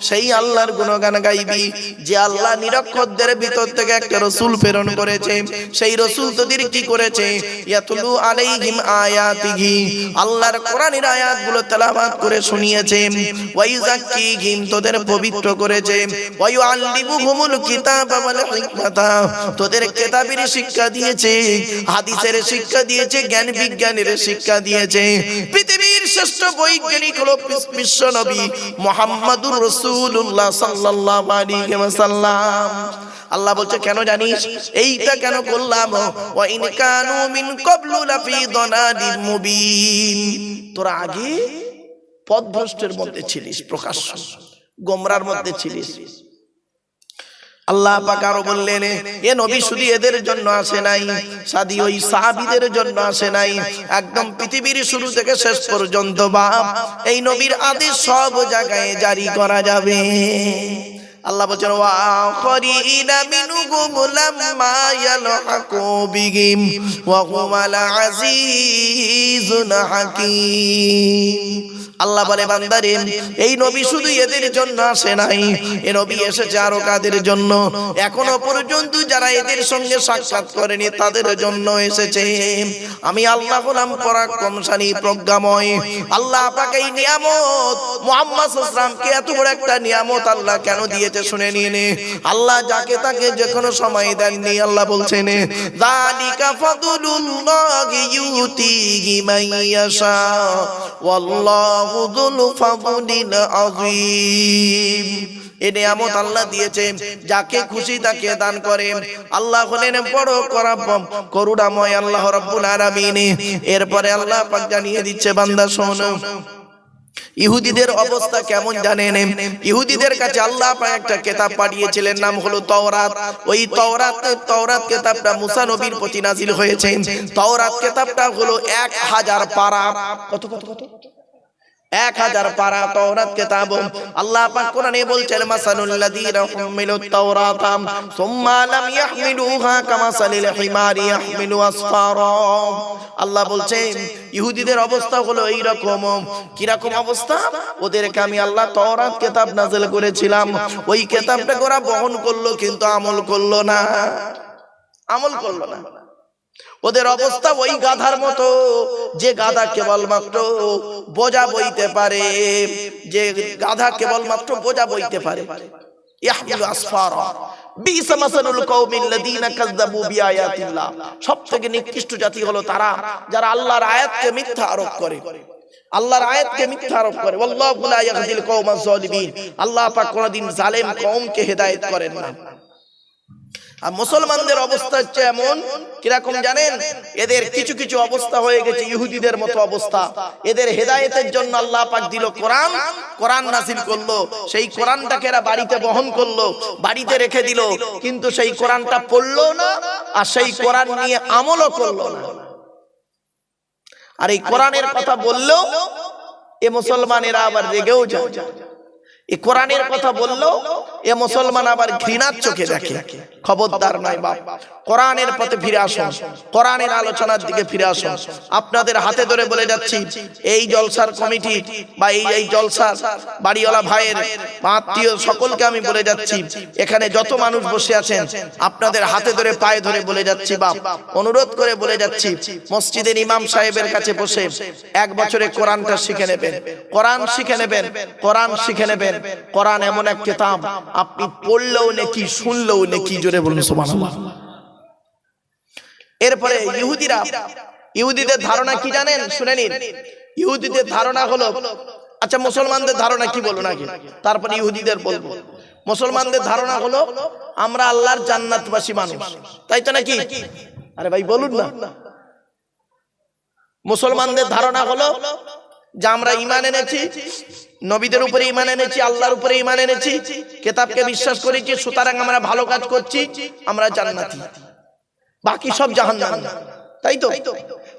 সেই আল্লাহর গুণগান গাইবি যে আল্লাহ নিরক্ষরদের ভিতর থেকে একটা রাসূল প্রেরণ করেছে। সেই রাসূল তোদের কি করেছে? ইয়াতুলু আলাইহিম আয়াতিহি, আল্লাহর কোরআনের আয়াতগুলো তেলাওয়াত করে শুনিয়েছে। ওয়া ইউযাক্কিহিম, তোদের পবিত্র করেছে। ওয়া ইউআল্লিমুহুমুল কিতাবা ওয়াল হিকমাতা, তোদের কিতাবের শিক্ষা দিয়েছে, হাদিসের শিক্ষা দিয়েছে, জ্ঞান বিজ্ঞানের শিক্ষা দিয়েছে। পৃথিবীর শ্রেষ্ঠ বৈজ্ঞানিক হলো বিশ্ব নবী মুহাম্মদুর রাসূলুল্লাহ সাল্লাল্লাহু আলাইহি ওয়াসাল্লাম। আল্লাহ বলছে কেন জানিস? এইটা কেন করলাম? ওয়া ইন কানু মিন ক্বাবলু লাফি দালালিম মুবিন, তোরা আগে পথভ্রষ্টের মধ্যে ছিলিস, প্রকাশ্য গোমরার মধ্যে ছিলিস। আল্লাহ পাক আরো বললেন এ নবী শুধু এদের জন্য আসে নাই, সাদি ওই সাহাবীদের জন্য আসে নাই, একদম পৃথিবীর শুরু থেকে শেষ পর্যন্ত বাপ এই নবীর আদেশ সব জায়গায় জারি করা যাবে। আল্লাহ বলেন ওয়া আখরিনা মিনহুম লাম্মা ইয়ালহাকু বিহিম ওয়া হুয়াল আজিজুল হাকীম। আল্লাহ বলে বান্দারে এই নবী শুধু এদের জন্য আসে নাই, এই নবী এসেছে আরো কাদের জন্য? এখনো পর্যন্ত যারা এদের সঙ্গে সাক্ষাৎ করেনি তাদের জন্য এসেছে। আমি আল্লাহ হলাম পরাক্রমশালী প্রজ্ঞাময়। আল্লাহ পাক এই নিয়ামত মুহাম্মদ সাল্লাল্লাহু আলাইহি ওয়াসাল্লামকে এত বড় একটা নিয়ামত আল্লাহ কেন দিয়েছে শুনে নিন। আল্লাহ যাকে তাকে যে কোনো সময় দেননি। আল্লাহ বলছেন যালিকা ফাদলুল্লাহি ইউতিহি মান ইয়াশা ওয়াল্লাহু যুল ফাদলিল আযীম। এই নিয়ামত আল্লাহ দিয়েছে, যাকে খুশি তাকে দান করে। আল্লাহ হলেন বড় করুণাময় আল্লাহ রাব্বুল আলামিন। এরপরে আল্লাহ পাক জানিয়ে দিচ্ছে বান্দা শোনো ইহুদিদের অবস্থা কেমন জানেন? ইহুদিদের কাছে আল্লাহ পাক একটা কিতাব পাঠিয়েছিলেন, নাম হলো তাওরাত। ওই তাওরাত কিতাবটা মুসা নবীর প্রতি নাজিল হয়েছে। তাওরাত কিতাবটা হলো 1000 পারা। কত কত কত 1000 পারা তাওরাত কিতাব। আল্লাহ পাক কোরআনে বলছেন মাসালুল লাযীনা হুমিলুত তাওরাতা সুম্মা লাম ইয়াহমিলুহা কামাসালিল হিমারি ইয়াহমিলু আসফারা। আল্লাহ বলছেন ইহুদিদের অবস্থা হলো এই রকম। কি রকম অবস্থা? ওদেরকে আমি আল্লাহ তাওরাত কিতাব নাযিল করেছিলাম, ওই কিতাবটাকে ওরা বহন করলো কিন্তু আমল করলো না। ওদের অবস্থা ওই গাধার মতো, যে গাধা কেবলমাত্র বোঝা বইতে পারে, যে গাধা কেবলমাত্র বোঝা বইতে পারে। ইয়াহমিলু আসফারা বিসা মাসালুল কওমিল লাযীনা কাযযাবু বিআয়াতিল্লাহ। সবথেকে নিকৃষ্ট জাতি হলো তারা যারা আল্লাহর আয়াতকে মিথ্যা আরোপ করে। আল্লাহর আয়াতকে মিথ্যা আরোপ করে। ওয়াল্লাহু লা ইয়াহদিল কওমাজ যালিমিন। আল্লাহ পাক কোনদিন জালেম কওমকে হেদায়েত করেন না। আর মুসলমানদের অবস্থা হচ্ছে এমন, কিরকম জানেন? এদের কিছু কিছু অবস্থা হয়ে গেছে ইহুদিদের মতো অবস্থা। এদের হেদায়েতের জন্য আল্লাহ পাক দিল কোরআন নাযিল করলো। সেই কোরআনটাকে এরা বাড়িতে বহন করলো, বাড়িতে রেখে দিল, কিন্তু সেই কোরআনটা পড়লো না, আর সেই কোরআন নিয়ে আমলও করলো না। আর এই কোরআনের কথা বললেও এ মুসলমানেরা আবার রেগেও যায়। এই কোরআনের কথা বললো এ মুসলমান আবার ঘৃণার চোখে দেখে। খবরদার নয় বাপ, কোরআনের পথে ফিরে আসুন, কোরআনের আলোচনার দিকে ফিরে আসুন। আপনাদের হাতে ধরে বলে যাচ্ছি, এই জলসার কমিটি বা এই জলসার বাড়িওয়ালা ভাইয়ের আত্মীয় সকলকে আমি বলে যাচ্ছি, এখানে যত মানুষ বসে আছেন আপনাদের হাতে ধরে পায়ে ধরে বলে যাচ্ছি বাপ, অনুরোধ করে বলে যাচ্ছি, মসজিদের ইমাম সাহেবের কাছে বসে 1 বছরে কোরআনটা শিখে নেবেন, কোরআন শিখে নেবেন, কোরআন শিখে নেবেন। কোরআন এমন এক কিতাব, আপনি পড়লেও নেকি, শুনলেও নেকি। জোরে বলুন সুবহানাল্লাহ। এরপরে ইহুদিদের ধারণা কি জানেন? শুনে নিন। ইহুদিদের ধারণা হলো, আচ্ছা মুসলমানদের ধারণা কি বলুন আগে, তারপরে ইহুদিদের বলবো। মুসলমানদের ধারণা হলো আমরা আল্লাহর জান্নাতবাসী মানুষ, তাই তো নাকি? আরে ভাই বলুন না। মুসলমানদের ধারণা হলো যে আমরা ঈমান এনেছি, নবীদের উপরে ঈমান এনেছি, আল্লাহর উপরে ঈমান এনেছি, কিতাবকে বিশ্বাস করেছি, সুতরাং আমরা ভালো কাজ করছি, আমরা জান্নাতি, বাকি সব জাহান্নামী, তাই তো?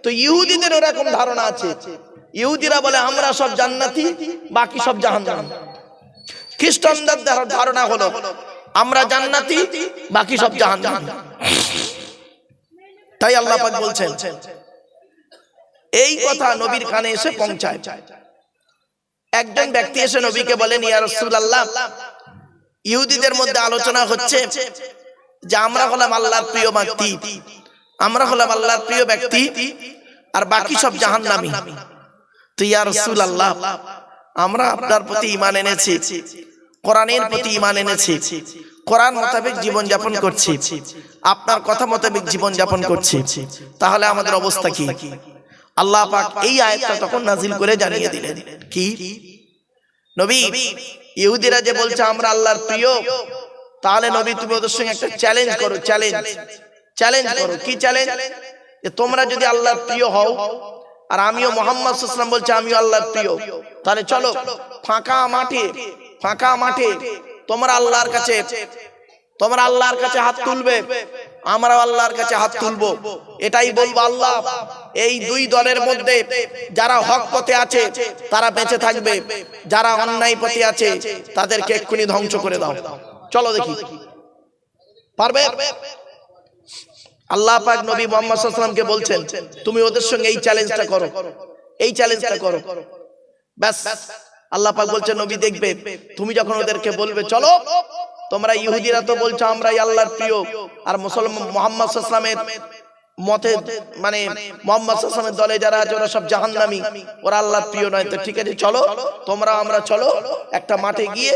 তো ইহুদিদের এরকম ধারণা আছে। ইহুদিরা বলে আমরা সব জান্নাতি, বাকি সব জাহান্নামী। খ্রিস্টানদের ধারণা হলো আমরা জান্নাতি, বাকি সব জাহান্নামী। তাই আল্লাহ পাক বলছেন, এই কথা নবীর কানে এসে পৌঁছায়। একজন ব্যক্তি এসে নবীকে বলেন, ইয়া রাসূলুল্লাহ, ইহুদিদের মধ্যে আলোচনা হচ্ছে যে আমরা হলাম আল্লাহর প্রিয় ব্যক্তি, আমরা হলাম আল্লাহর প্রিয় ব্যক্তি, আর বাকি সব জাহান্নামী। তো ইয়া রাসূলুল্লাহ, আমরা আপনার প্রতি ঈমান এনেছি, কোরআনের প্রতি ঈমান এনেছি, কোরআন মোতাবেক জীবন যাপন করছি, আপনার কথা মোতাবেক জীবন যাপন করছি, তাহলে আমাদের অবস্থা কি? আল্লাহ পাক এই আয়াতটা তখন নাজিল করে জানিয়ে দিলেন কি, নবী, ইহুদিরা যে বলছে আমরা আল্লাহর প্রিয়, তাহলে নবী তুমি ওদের সঙ্গে একটা চ্যালেঞ্জ করো। চ্যালেঞ্জ করো। কি চ্যালেঞ্জ? যে তোমরা যদি আল্লাহর প্রিয় হও, আর আমিও মুহাম্মদ সাল্লাল্লাহু আলাইহি ওয়াসাল্লাম বলছি আমিও আল্লাহর প্রিয়, তাহলে চলো ফাঁকা মাঠে তোমরা আল্লাহর কাছে হাত তুলবে, আমরা আল্লাহর কাছে হাত তুলবো। এটাই বলবো, আল্লাহ এই দুই দলের মধ্যে যারা হক পথে আছে তারা বেঁচে থাকবে, যারা অন্যায় পথে আছে তাদেরকে এক্ষুনি ধ্বংস করে দাও। চলো দেখি পারবে? আল্লাহ পাক নবী মুহাম্মদ সাল্লাল্লাহু আলাইহি ওয়াসাল্লামকে বলছেন তুমি ওদের সঙ্গে এই চ্যালেঞ্জটা করো, ব্যাস। আল্লাহ পাক বলছেন নবী দেখবে, তুমি যখন ওদেরকে বলবে চলো, তোমরা ইহুদিরা তো বলছো আমরাই আল্লাহর প্রিয়, আর মুসলমান মুহাম্মদ সাল্লাল্লাহু আলাইহি ওয়াসাল্লামের মতে মানে মুহাম্মদ সাল্লাল্লাহু আলাইহি ওয়াসাল্লামের দলে যারা আছে ওরা সব জাহান্নামী, ওরা আল্লাহর প্রিয় নয়। তো ঠিক আছে, চলো আমরা চলো একটা মাঠে গিয়ে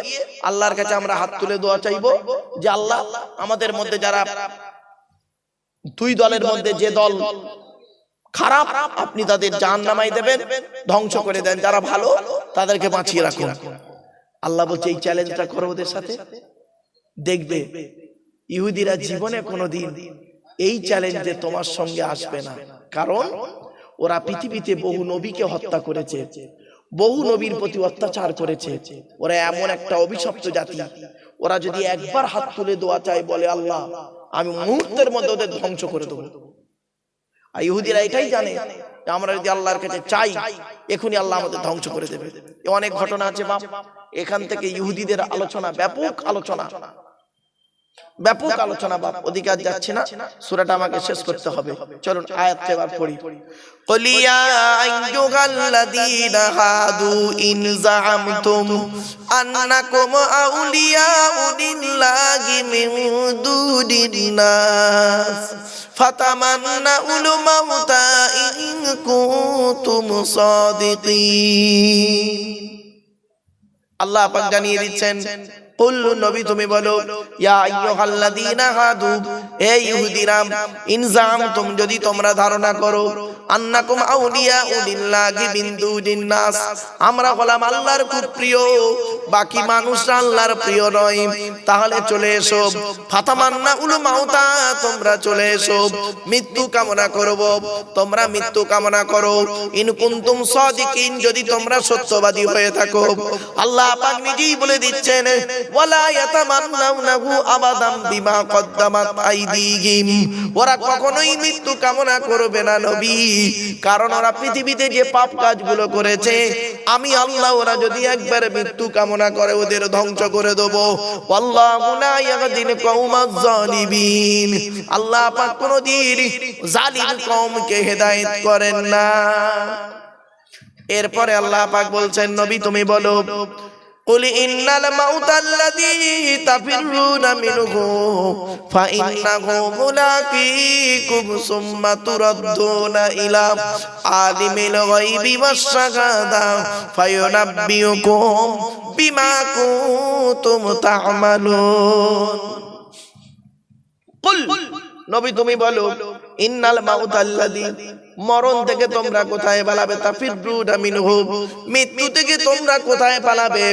আল্লাহর কাছে আমরা হাত তুলে দোয়া চাইবো যে আল্লাহ আমাদের মধ্যে যারা দুই দলের মধ্যে যে দল খারাপ আপনি তাদের জাহান্নামায় দেবেন, ধ্বংস করে দেন, যারা ভালো তাদেরকে বাঁচিয়ে রাখুন। আল্লাহ বলছে এই চ্যালেঞ্জটা করো ওদের সাথে, দেখবে ইহুদিরা জীবনে কোনোদিন এই চ্যালেঞ্জে তোমার সঙ্গে আসবে না। কারণ ওরা পৃথিবীতে বহু নবীকে হত্যা করেছে, বহু নবীর প্রতি অত্যাচার করেছে, ওরা এমন একটা অভিশপ্ত জাতি। ওরা যদি একবার হাত তুলে দোয়া চায়, বলে আল্লাহ আমি মুহূর্তের মধ্যে ওদের ধ্বংস করে দেবো। আর ইহুদিরা এটাই জানে যে আমরা যদি আল্লাহর কাছে চাই এখনই আল্লাহ আমাদের ধ্বংস করে দেবে। অনেক ঘটনা আছে বাপ, এখান থেকে ইহুদিদের আলোচনা, ব্যাপক আলোচনা বাপ, ওদিকে আর যাচ্ছে না, সূরাটা আমাকে শেষ করতে হবে। চলুন আয়াতটা এবার পড়ি। قل يا أيها الذين هادوا إن زعمتم أنكم أولياء لله من دون الناس فتمنوا الموت إن كنتم صادقين। আল্লাহ পাক জানিয়ে দিচ্ছেন, কুল নবী তুমি বলো, ইয়া আইয়ুহাল্লাযীনা হাদু, হে ইহুদিরা, ইন জামতুম যদি তোমরা ধারণা করো, আন্নাকুম আউলিয়াউ লিল্লাহি মিন দুনিন নাস, আমরা হলাম আল্লাহর খুব প্রিয়, বাকি মানুষরা আল্লাহর প্রিয় নয়, তাহলে চলে এসো, ফাতামান্নাউল মাউতা, তোমরা চলে এসো, মৃত্যু কামনা করব, তোমরা মৃত্যু কামনা করো, ইন কুনতুম সাদিকিন, যদি তোমরা সত্যবাদী হয়ে থাকো। আল্লাহ পাক নিজেই বলে দিচ্ছেন, ওয়ালা ইয়াতামান্নাউনাহু আবাদাম বিমা কদ্দামাত আইদিহিম, ওরা কখনোই মৃত্যু কামনা করবে না নবী, কারণ ওরা পৃথিবীতে যে পাপ কাজগুলো করেছে আমি আল্লাহ, ওরা যদি একবার মৃত্যু কামনা করে ওদের ধ্বংস করে দেব। ওয়াল্লাহু লা ইয়াহদিল কওমাজ জালিমিন, আল্লাহ পাক কোনদিন জালিম কওমকে হেদায়েত করেন না। এরপরে আল্লাহ পাক বলছেন, নবী তুমি বলো, قل إن الموت الذي تفرون منه فإنه ملاقيكم ثم تردون إلى عالم الغيب والشهادة فينبئكم بما كنتم تعملون قل নবী তুমি বলো ইন্নাল মাউতাল্লাযী মরণ থেকে তোমরা কোথায় পালাবে তাফিরুনা মিনহু মৃত্যু থেকে তোমরা কোথায় পালাবে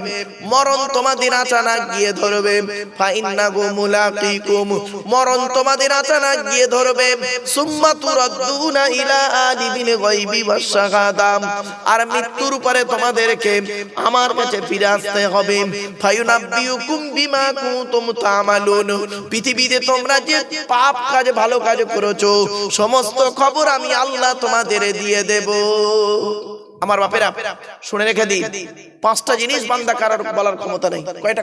মরণ তোমাদের আচানক গিয়ে ধরবে ফাইন্নাহু মুলাকিকুম মরণ তোমাদের আচানক গিয়ে ধরবে সুম্মা তুরাদ্দুনা ইলা আলিমিল গায়বি ওয়াশ শাহাদা আর মৃত্যুর পরে তোমাদেরকে আমার কাছে ফিরে আসতে হবে ফায়ুনাব্বিউকুম বিমা কুনতুম তা'মালুন পৃথিবীতে তোমরা যে পাপ কাজ ভালো কাজ করেছো সমস্ত খবর আমি আল্লাহ তোমাদের দিয়ে দেব আমার বাপেরা শুনে রেখে দিন পাঁচটা জিনিস বান্দা কারোর বলার ক্ষমতা নেই কয়টা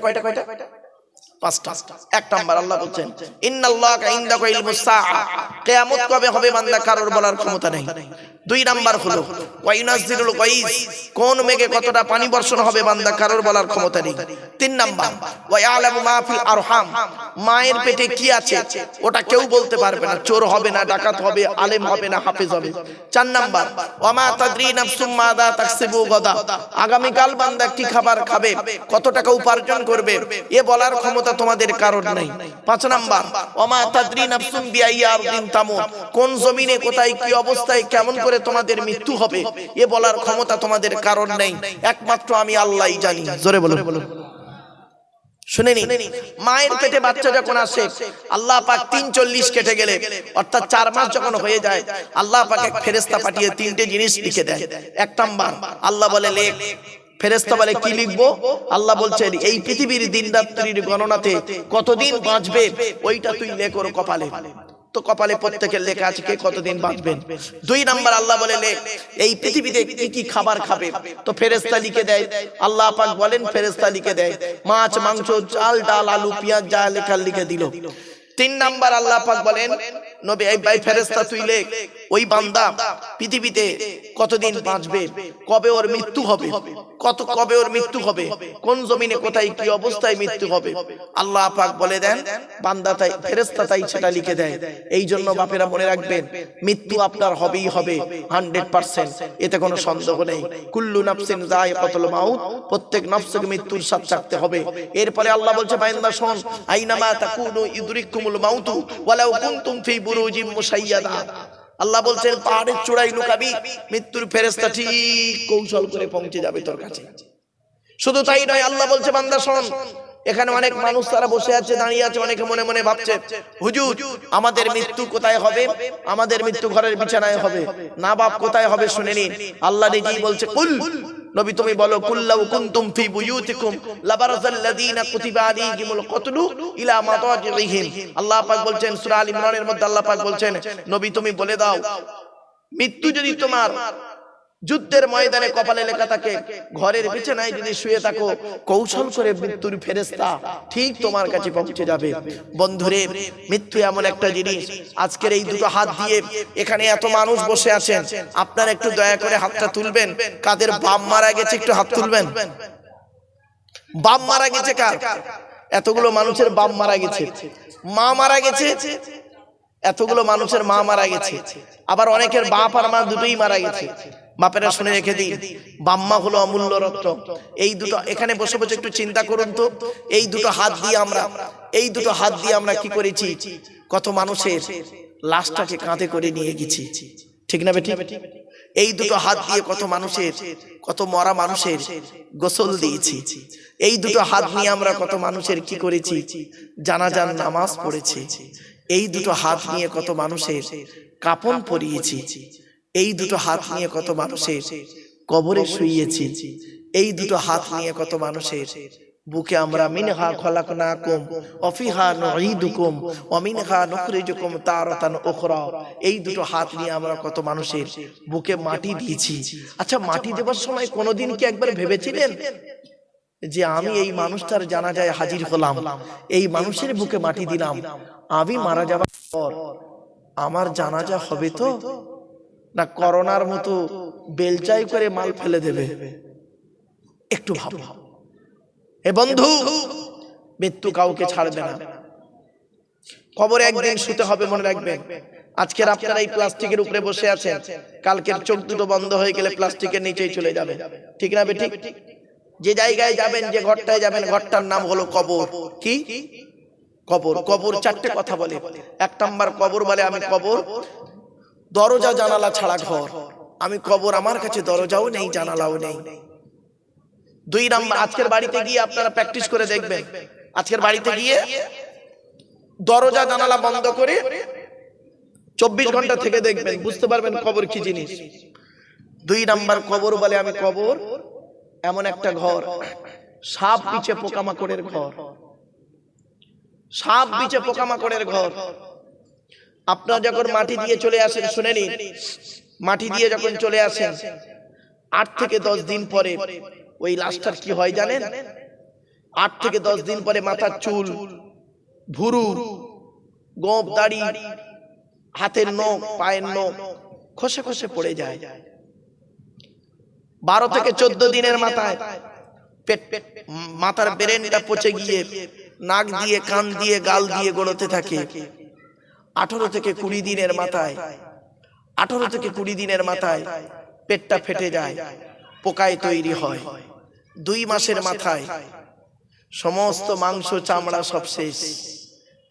পাঁচটা এক নাম্বার আল্লাহ বলছেন ইন্নাল্লাহা ইনদাহু ইলমুস সাআ কিয়ামত কবে হবে বান্দা কারোর বলার ক্ষমতা নেই দুই নাম্বার হলো ওয়াইনাজিলুল গায়স কোন মেঘে কতটা পানি বর্ষণ হবে বান্দা কারোর বলার ক্ষমতা নেই তিন নাম্বার ওয়া ইয়ালামু মা ফিল আরহাম মায়ের পেটে কি আছে ওটা কেউ বলতে পারবে না চোর হবে না ডাকাত হবে আলেম হবে না হাফেজ হবে চার নাম্বার ওয়া মা তাদরি নাফসুম মাযা তাকসিবু গাদা আগামী কাল বান্দা কি খাবার খাবে কত টাকা উপার্জন করবে এ বলার ক্ষমতা তোমাদের কারোর নেই পাঁচ নাম্বার ওয়া মা তাদরি নাফসুম বিআইয়ি আরদিন তামুত কোন জমিনে কোথায় কি অবস্থায় কেমন করে তোমাদের মৃত্যু হবে এ বলার ক্ষমতা তোমাদের কারণ নেই একমাত্র আমি আল্লাহই জানি জোরে বলো শুনেনি মায়ের পেটে বাচ্চা যখন আসে আল্লাহ পাক 340 কেটে গেলে অর্থাৎ 4 মাস যখন হয়ে যায় আল্লাহ পাক এক ফেরেশতা পাঠিয়ে তিনটে জিনিস লিখে দেয় এক নাম্বার আল্লাহ বলে লেখ ফেরেশতা বলে কি লিখবো আল্লাহ বলছেন এই পৃথিবীর দিন রাত্রির গণনাতে কতদিন বাঁচবে ওইটা তুই লেখ ওর কপালে তো কপালে প্রত্যেকের লেখা আছে কে কতদিন বাঁচবেন দুই নাম্বার আল্লাহ বলে লেখ এই পৃথিবীতে কি কি খাবার খাবে তো ফেরেশতা লিখে দেয় আল্লাহ পাক বলেন ফেরেশতা লিখে দেয় মাছ মাংস চাল ডাল আলু পেঁয়াজ যা লেখা লিখে দিল তিন নাম্বার আল্লাহ পাক বলেন নবী এই ভাই ফেরেশতা তুই লেখ ওই বান্দা পৃথিবীতে কতদিন বাঁচবে কবে ওর মৃত্যু হবে কবে ওর মৃত্যু হবে কোন জমিনে কোথায় কি অবস্থায় মৃত্যু হবে আল্লাহ পাক বলে দেন বান্দা তাই ফেরেশতা তাই সেটা লিখে দেয় এই জন্য বাপেরা মনে রাখবেন মৃত্যু আপনার হবেই হবে 100% এতে কোনো সন্দেহ নেই কুল্লু নাফসিন যায়িকাতুল মাউত প্রত্যেক নফসকে মৃত্যুর স্বাদ চাখতে হবে এরপরে আল্লাহ বলছে বান্দা শোন আইনামা তাকুনু ইদরিকুমুল মাউতু ওয়ালাউ কুনতুম ফি বুরুজিম মুশাইয়াদা আল্লাহ বলছেন পাহাড়ের চূড়ায় লুকাবি মৃত্যুর ফেরেশতা ঠিক কৌশল করে পৌঁছে যাবে তোর কাছে শুধু তাই নয় আল্লাহ বলছে বান্দা শোন এখানে অনেক মানুষ তারা বসে আছে দাঁড়িয়ে আছে অনেকে মনে মনে ভাবছে হুজুর আমাদের মৃত্যু কোথায় হবে আমাদের মৃত্যু ঘরের বিছানায় হবে না বাপ কোথায় হবে শুনে নিন আল্লাহ নিজেই বলছে কুল নবী তুমি বলো কুল্লাউ কুনতুম ফি বুয়ুতিকুম লাবারাযাল্লাযীনা কুতিবা আলাইহিমুল কতলু ইলা মাদাজিহিম আল্লাহ পাক বলছেন সূরা আল ইমরানের মধ্যে আল্লাহ পাক বলছেন নবী তুমি বলে দাও মৃত্যু যদি তোমার যুদ্ধের ময়দানে কপালে লেখা থাকে ঘরের বিছানায় যদি শুয়ে থাকো কৌশল করে মৃত্যুর ফেরেশতা ঠিক তোমার কাছে পৌঁছে যাবে বন্ধুরে মৃত্যু এমন একটা জিনিস আজকের এই দুটো হাত দিয়ে এখানে এত মানুষ বসে আছেন আপনারা একটু দয়া করে হাতটা তুলবেন কাদের বাপ মারা গেছে একটু হাত তুলবেন বাপ মারা গেছে কার এতগুলো মানুষের বাপ মারা গেছে মা মারা গেছে এতগুলো মানুষের মা মারা গেছে আবার অনেকের বাপ আর মা দুটোই মারা গেছে বাপেরা শুনে রেখে দিন বাম্মা হলো অমূল্য রত্ন এই দুটো এখানে বসে বসে একটু চিন্তা করুন তো এই দুটো হাত দিয়ে আমরা কি করেছি কত মানুষের লাশটাকে কাঁধে করে নিয়ে গেছি ঠিক না বেটি এই দুটো হাত দিয়ে কত মানুষের কত মরা মানুষের গোসল দিয়েছি এই দুটো হাত নিয়ে আমরা কত মানুষের কি করেছি জানাজার নামাজ পড়েছি এই দুটো হাত নিয়ে কত মানুষের কাফন পরিয়েছি এই দুটো হাত নিয়ে কত মানুষের কবরে শুইয়েছি এই দুটো হাত নিয়ে কত মানুষের বুকে আমরা মিনহা খলাকনাকুম ওয়া ফিহা নুঈদুকুম ওয়া মিনহা নুখরিজুকুম তারাতান উখরা এই দুটো হাত নিয়ে আমরা কত মানুষের বুকে মাটি দিয়েছি আচ্ছা মাটি দেওয়ার সময় কোনোদিন কি একবার ভেবেছিলেন যে আমি এই মানুষটার জানাজায় হাজির হলাম এই মানুষের বুকে মাটি দিলাম আমি মারা যাওয়ার পর আমার জানাজা হবে তো না করোনার মতো বেলচাই করে মাল ফেলে দেবে একটু ভাবো এ বন্ধু, মৃত্যু কাউকে ছাড়বে না। কবরে একদিন শুতে হবে, মনে রাখবেন। আজকের আপনারা এই প্লাস্টিকের উপরে বসে আছেন, কালকের চোখ দুটো বন্ধ হয়ে গেলে প্লাস্টিকের নিচেই চলে যাবে, ঠিক না বেঠিক? যে জায়গায় যাবেন, যে ঘরটায় যাবেন, ঘরটার নাম হলো কবর। কি কবর? কবর চারটে কথা বলে। এক নাম্বার কবর বলে আমি কবর দরজা জানালা ছাড়া ঘর, আমি কবর আমার কাছে দরজাও নেই জানালাও নেই। দুই নাম্বার, আজকের বাড়িতে গিয়ে আপনারা প্র্যাকটিস করে দেখবেন, আজকের বাড়িতে গিয়ে দরজা জানালা বন্ধ করে 24 ঘন্টা থেকে দেখবেন, বুঝতে পারবেন কবর কি জিনিস। দুই নাম্বার কবর বলে আমি কবর এমন একটা ঘর, সাপ বিছে পোকামাকড়ের ঘর, সাপ বিছে পোকামাকড়ের ঘর। আপনারা যখন মাটি দিয়ে চলে আসেন, শুনে নিন, মাটি দিয়ে যখন চলে আসেন 8 থেকে 10 দিন পরে ওই লাশটার কি হয় জানেন? 8 থেকে 10 দিন পরে মাথার চুল, ভুরু, গোঁফ, দাড়ি, হাতের নখ, পায়ের নখ খসে খসে পড়ে যায়। 12 থেকে 14 দিনের মাথায় মাথার ব্রেনটা পচে গিয়ে নাক দিয়ে, কান দিয়ে, গাল দিয়ে গড়তে থাকে। 18 থেকে 20 দিনের মাথায়, 18 থেকে 20 দিনের মাথায় পেটটা ফেটে যায়, পোকায় তৈরি হয়। 2 মাসের মাথায় সমস্ত মাংস চামড়া সব শেষ,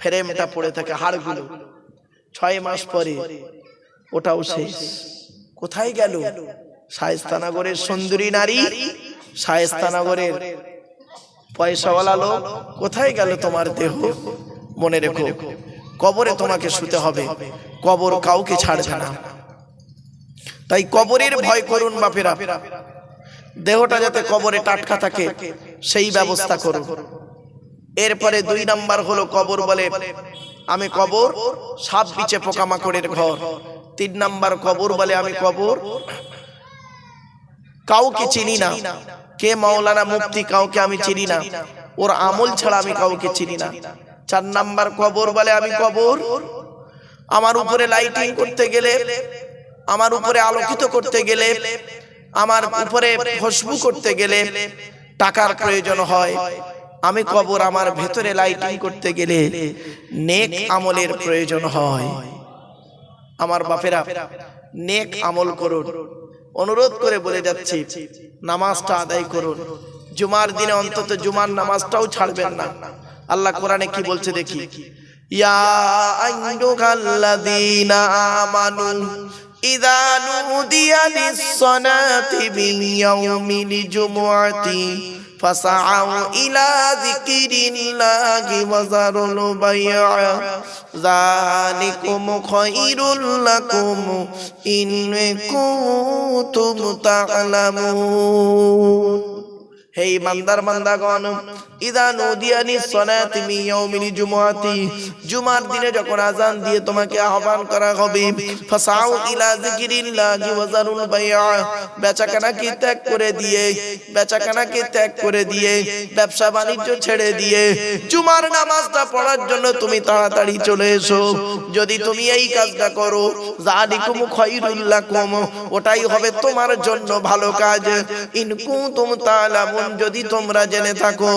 ফ্রেমটা পড়ে থাকে, হাড়গুলো। 6 মাস পরে ওটাও শেষ। কোথায় গেল? শায়েস্তানগরের সুন্দরী নারী, শায়েস্তানগরের পয়সাওয়ালা লোক, কোথায় গেল তোমার দেহ? মনে রেখো, কবরে তোমাকে শুতে হবে, কবর কাউকে ছাড়বে না। তাই কবরের ভয় করুন বাপেরা, দেহটা যাতে কবরে টাটকা থাকে সেই ব্যবস্থা করুন। এরপরে 2 নাম্বার হলো কবর বলে আমি কবর সাপ বিছে পোকামাকড়ের ঘর। 3 নাম্বার কবর বলে আমি কবর কাউকে চিনি না, কে মাওলানা মুফতি কাউকে আমি চিনি না, ওর আমল ছাড়া আমি কাউকে চিনি না। 4 নাম্বার কবর বলে আমি কবর আমার উপরে লাইটিং করতে গেলে, আমার উপরে আলোকিত করতে গেলে, আমার উপরে খুশবু করতে গেলে টাকার প্রয়োজন হয়। আমি কবর আমার ভেতরে লাইটিং করতে গেলে নেক আমলের প্রয়োজন হয়। আমার বাপেরা, নেক আমল করুন, অনুরোধ করে বলে যাচ্ছি, নামাজটা আদায় করুন। জুমার দিনে অন্তত জুমার নামাজটাও ছাড়বেন না। আল্লাহ কোরআনে কি বলছে দেখি, ইয়া আইয়ুহাল্লাযীনা আমানু ইযা নুদিয়া লিস-সালাতি মিন ইয়াউমিল জুমুআতি ফাসআউ ইলা যিকিরিল্লাহি ওয়া যারুল বাই'a যালিকুম খায়রুল লাকুম ইন কুনতুম তা'লামুন। হে ইমানদার বান্দাগণ, ইযা নুদিয়া লিস-সালাতি মিন ইয়াউমিল জুমুআতি, জুমার দিনে যখন আযান দিয়ে তোমাকে আহ্বান করা হবে, ফাসাউ ইলা যিকিরিল্লাহি ওয়া যারুল বাই'a, বেচাকেনাকে ত্যাগ করে দিয়ে, বেচাকেনাকে ত্যাগ করে দিয়ে, ব্যবসা বাণিজ্য ছেড়ে দিয়ে জুমার নামাজটা পড়ার জন্য তুমি তাড়াতাড়ি চলে এসো। যদি তুমি এই কাজটা করো, যালিকুম খায়রুল লাকুম, ওটাই হবে তোমার জন্য ভালো কাজ। ইন কুনতুম তা'লামুন, যদি তোমরা জেনে থাকো।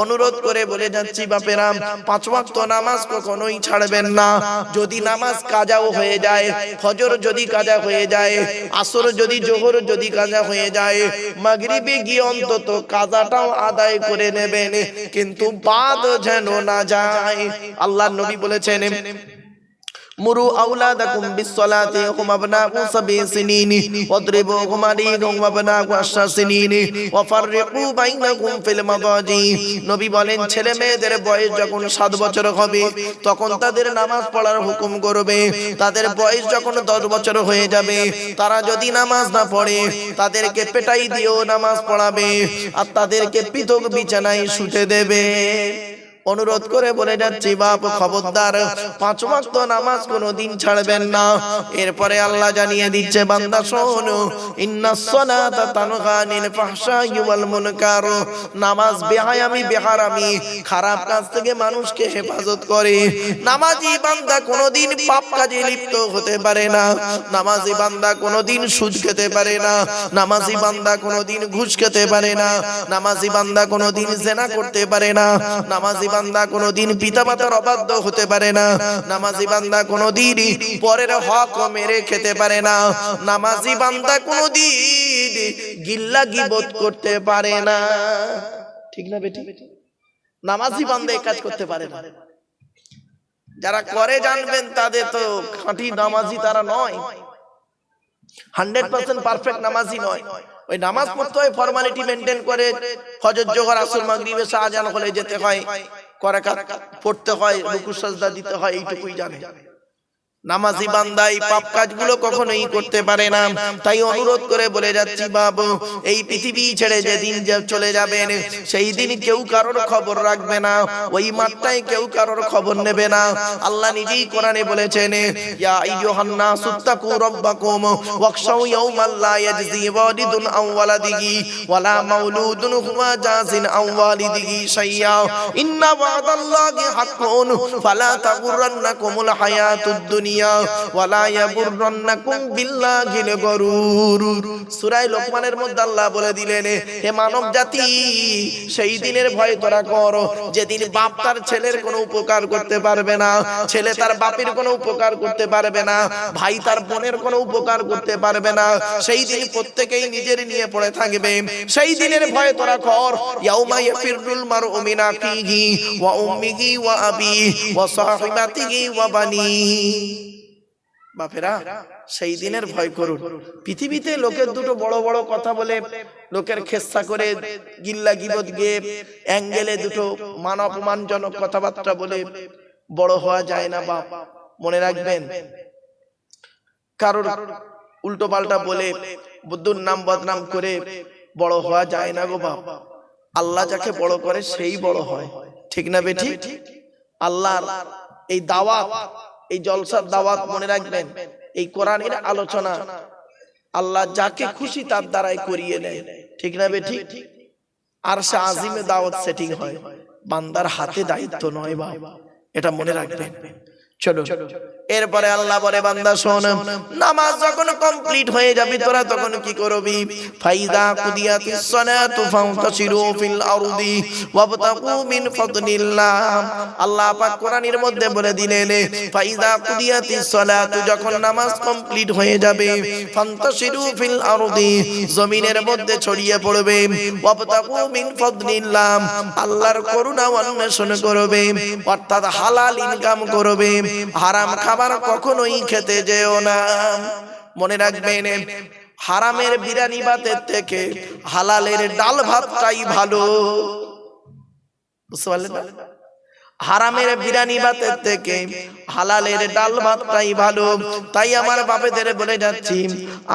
অনুরোধ করে বলে যাচ্ছি বাপেরা, 5 ওয়াক্ত নামাজ কখনোই ছাড়বেন না। যদি নামাজ কাজাও হয়ে যায়, ফজর যদি কাজা হয়ে যায়, আসর যদি, জোহর যদি কাজা হয়ে যায়, মাগরিবে গিয়ে অন্তত কাজাটাও আদায় করে নেবেন, কিন্তু বাদ যেন না যায়। আল্লাহর নবী বলেছেন, মুরু আওলাদাকুম বিস-সালাতি হুম আবনাউ 7 সিনিন ওয়াদরিবুহুম আলাইহিম আবনাউ 10 সিনিন ওয়া ফাররিকু বাইনাকুম ফিল মাদাজি। নবী বলেন, ছেলে মেয়েদের বয়স যখন 7 বছর হবে তখন তাদের নামাজ পড়ার হুকুম করবে। তাদের বয়স যখন 10 বছর হয়ে যাবে, তারা যদি নামাজ না পড়ে তাদেরকে পেটাই দিয়েও নামাজ পড়াবে, আর তাদেরকে পৃথক বিছানায় শুতে দেবে। অনুরোধ করে বলে যাচ্ছি বাপ খবরদার 5 ওয়াক্ত নামাজ কোনোদিন ছাড়বেন না। এরপরে আল্লাহ জানিয়ে দিচ্ছে বান্দা শোনো, ইন্নাস সালাতা তানহা আনিল ফাহশাই ওয়াল মুনকার, নামাজ বেহায়ামি বেহারামি খারাপ কাজ থেকে মানুষকে হেফাজত করে। নামাজি বান্দা কোনোদিন পাপ কাজে লিপ্ত হতে পারে না, নামাজি বান্দা কোনোদিন সুদ খেতে পারে না, নামাজি বান্দা কোনোদিন ঘুষ খেতে পারে না, নামাজি বান্দা কোনোদিন জিনা করতে পারে না, নামাজি বান্দা কোনোদিন পিতামাতার অবাধ্য হতে পারে না, নামাজি বান্দা কোনোদিন পরের হক মেরে খেতে পারে না, নামাজি বান্দা কোনোদিন গিল্লা গীবত করতে পারে না। ঠিক না বেটি? নামাজি বান্দা এই কাজ করতে পারে না। যারা করে জানবেন তাদের তো খাঁটি নামাজি তারা নয়, 100% পারফেক্ট নামাজি নয়। ওই নামাজ পড়তে হয় ফর্মালিটি মেনটেন করে, ফজর জোহর আসর মাগরিব এশা আজান হলে যেতে হয়, রাকাত পড়তে হয়, রুকু সাজদা দিতে হয়, এইটুকুই জানে। নামাজি বান্দা এই পাপ কাজগুলো কখনোই করতে পারে না। তাই অনুরোধ করে বলে যাচ্ছি বাবু, এই পৃথিবী ছেড়ে যেদিন চলে যাবেন সেই দিন কেউ কারোর খবর রাখবে না, ওই মাঠটায় কেউ কারোর খবর নেবে না। আল্লাহ নিজেই কোরআনে বলেছেন, ইয়া আইয়ুহান নাসুত্তাকু রাব্বাকুম ওয়াখশাউ ইয়াওমান লা ইয়াজজি ওয়ালিদুন আন ওয়ালাদিহি ওয়ালা মাউলুদুন হুয়া জাযিন আন ওয়ালিদিহি শাইয়্যা ইন্না ওয়া'দাল্লাহি হাক্কুন ফালা তাগুররান্নাকুমুল হায়াতুদ দুনিয়া ওয়ালা ইয়াগুররান্নাকুম বিল্লাহিল গরুর। সূরা লোকমানের মধ্যে আল্লাহ বলে দিলেন, হে মানব জাতি, সেই দিনের ভয় তোরা কর যেদিন বাপ তার ছেলের কোনো উপকার করতে পারবে না, ছেলে তার বাপের কোনো উপকার করতে পারবে না, ভাই তার বোনের কোনো উপকার করতে পারবে না। সেই দিন প্রত্যেকেই নিজের নিয়ে পড়ে থাকবে। সেই দিনের ভয় তোরা কর। ইয়াউমা ইয়াফিরুল মারউ মিন আখিহি ওয়া উম্মিহি ওয়া আবিহি ওয়া সাহিবাতিহি ওয়া বানিহি। বাপেরা, সেই দিনের ভয় করুন। পৃথিবীতে লোকের দুটো বড় বড় কথা বলে, লোকের খেচ্ছা করে, গিল্লা গিবত গিয়ে অ্যাঙ্গেলে দুটো মান অপমানজনক কথাবার্তা বলে বড় হওয়া যায় না বাপ। মনে রাখবেন, কারোর উল্টো পাল্টা বলে বুদ্ধুর নাম বদনাম করে বড় হওয়া যায় না গো বাপ। আল্লাহ যাকে বড় করে সেই বড় হয়। ঠিক না বেটি? আল্লাহর এই দাওয়াত, এই জলসার দাওয়াত মনে রাখবেন, এই কোরআনের আলোচনা আল্লাহ যাকে খুশি তার দ্বারাই করিয়ে নেয়। ঠিক না বেটি? আরশে আজিমে দাওয়াত সেটিং হয়, বান্দার হাতে দায়িত্ব নয় বাবা, এটা মনে রাখবেন। চলো, এরপরে আল্লাহ বলে বান্দা শোন, নামাজ যখন কমপ্লিট হয়ে যাবে তোরা তখন কি করবি? ফাইদা কুদিয়াতিস সালাতু ফান্তাশিরু ফিল আরদি ওয়াবতাগু মিন ফাদলিল্লাহ। আল্লাহ পাক কোরআনের মধ্যে বলে দিলেন, ফাইদা কুদিয়াতিস সালাতু, যখন নামাজ কমপ্লিট হয়ে যাবে, ফান্তাশিরু ফিল আরদি, জমিনের মধ্যে ছড়িয়ে পড়বে, ওয়াবতাগু মিন ফাদলিল্লাহ, আল্লাহর করুণা অন্বেষণ করবে, অর্থাৎ হালাল ইনকাম করবে, হারাম খাবার কখনোই খেতে যেও না। মনে রাখবেন, হারামের বিরিয়ানি ভাতের থেকে হালালের ডাল ভাতটাই ভালো। বুঝতে পারলেন না? হারামের বিরিয়ানি ভাতের থেকে হালালের ডাল ভাতটাই ভালো। তাই আমার বাপেদের বলে যাচ্ছি,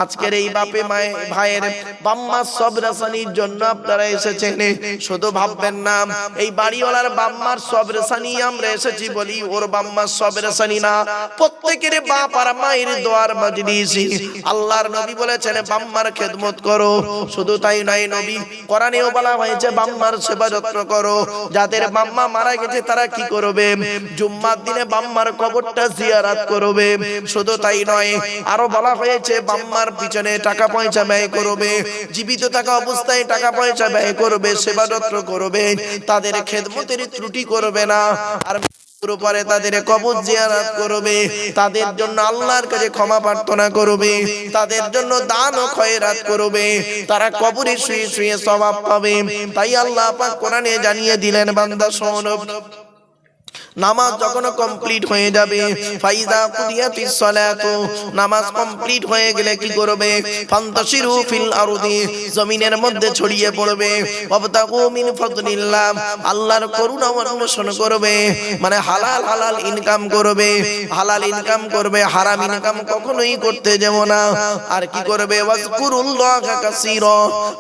আজকের এই বাপে মায়ে ভাইয়ের বাম্মা সব রেশানির জন্য আপনারা এসেছেন। শুধু ভাববেন না এই বাড়িওয়ালার বাম্মার সব রেশানি আমরা এসেছি বলি ওর বাম্মার সব রেশানি না, প্রত্যেকের বাপ আর মায়ের দোয়ার মজলিস। আল্লাহর নবী বলেছেন বাম্মার খেদমত করো। শুধু তাই নয়, নবী কোরআনেও বলা হয়েছে বাম্মার সেবা যত্ন করো। যাদের বাম্মা মারা গেছে তারা কি করবে? জুম্মার দিনে বাম্মার কবরটা জিয়ারত করবে। শুধু তাই নয়, আরো বলা হয়েছে বাম্মার পিছনে টাকা পয়সা ব্যয় করবে, জীবিত থাকা অবস্থায় টাকা পয়সা ব্যয় করবে, সেবা যত্ন করবে, তাদের খেদমতের ত্রুটি করবে না। আর পরে তাদের কবর জিয়ারত করবে, তাদের জন্য আল্লাহর কাছে ক্ষমা প্রার্থনা করবে, তাদের জন্য দান ও খয়রাত করবে, তারা কবরে শুয়ে শুয়ে সওয়াব পাবে। তাই আল্লাহ পাক কোরআনে জানিয়ে দিলেন, বান্দা শোনো, নামাজ যখন কমপ্লিট হয়ে যাবে, ফাইজা কুদিয়াতিস সালাতু, নামাজ কমপ্লিট হয়ে গেলে কি করবে? ফান্তাশিরু ফিল আরদি, জমিনের মধ্যে ছড়িয়ে পড়বে। ওয়াবতাগু মিন ফাদলিল্লাহ, আল্লাহর করুণা অন্বেষণ করবে, মানে হালাল হালাল ইনকাম করবে, হালাল ইনকাম করবে, হারাম ইনকাম কখনোই করতে যাব না। আর কি করবে? ওয়াজকুরুল্লাহা কাসীরা,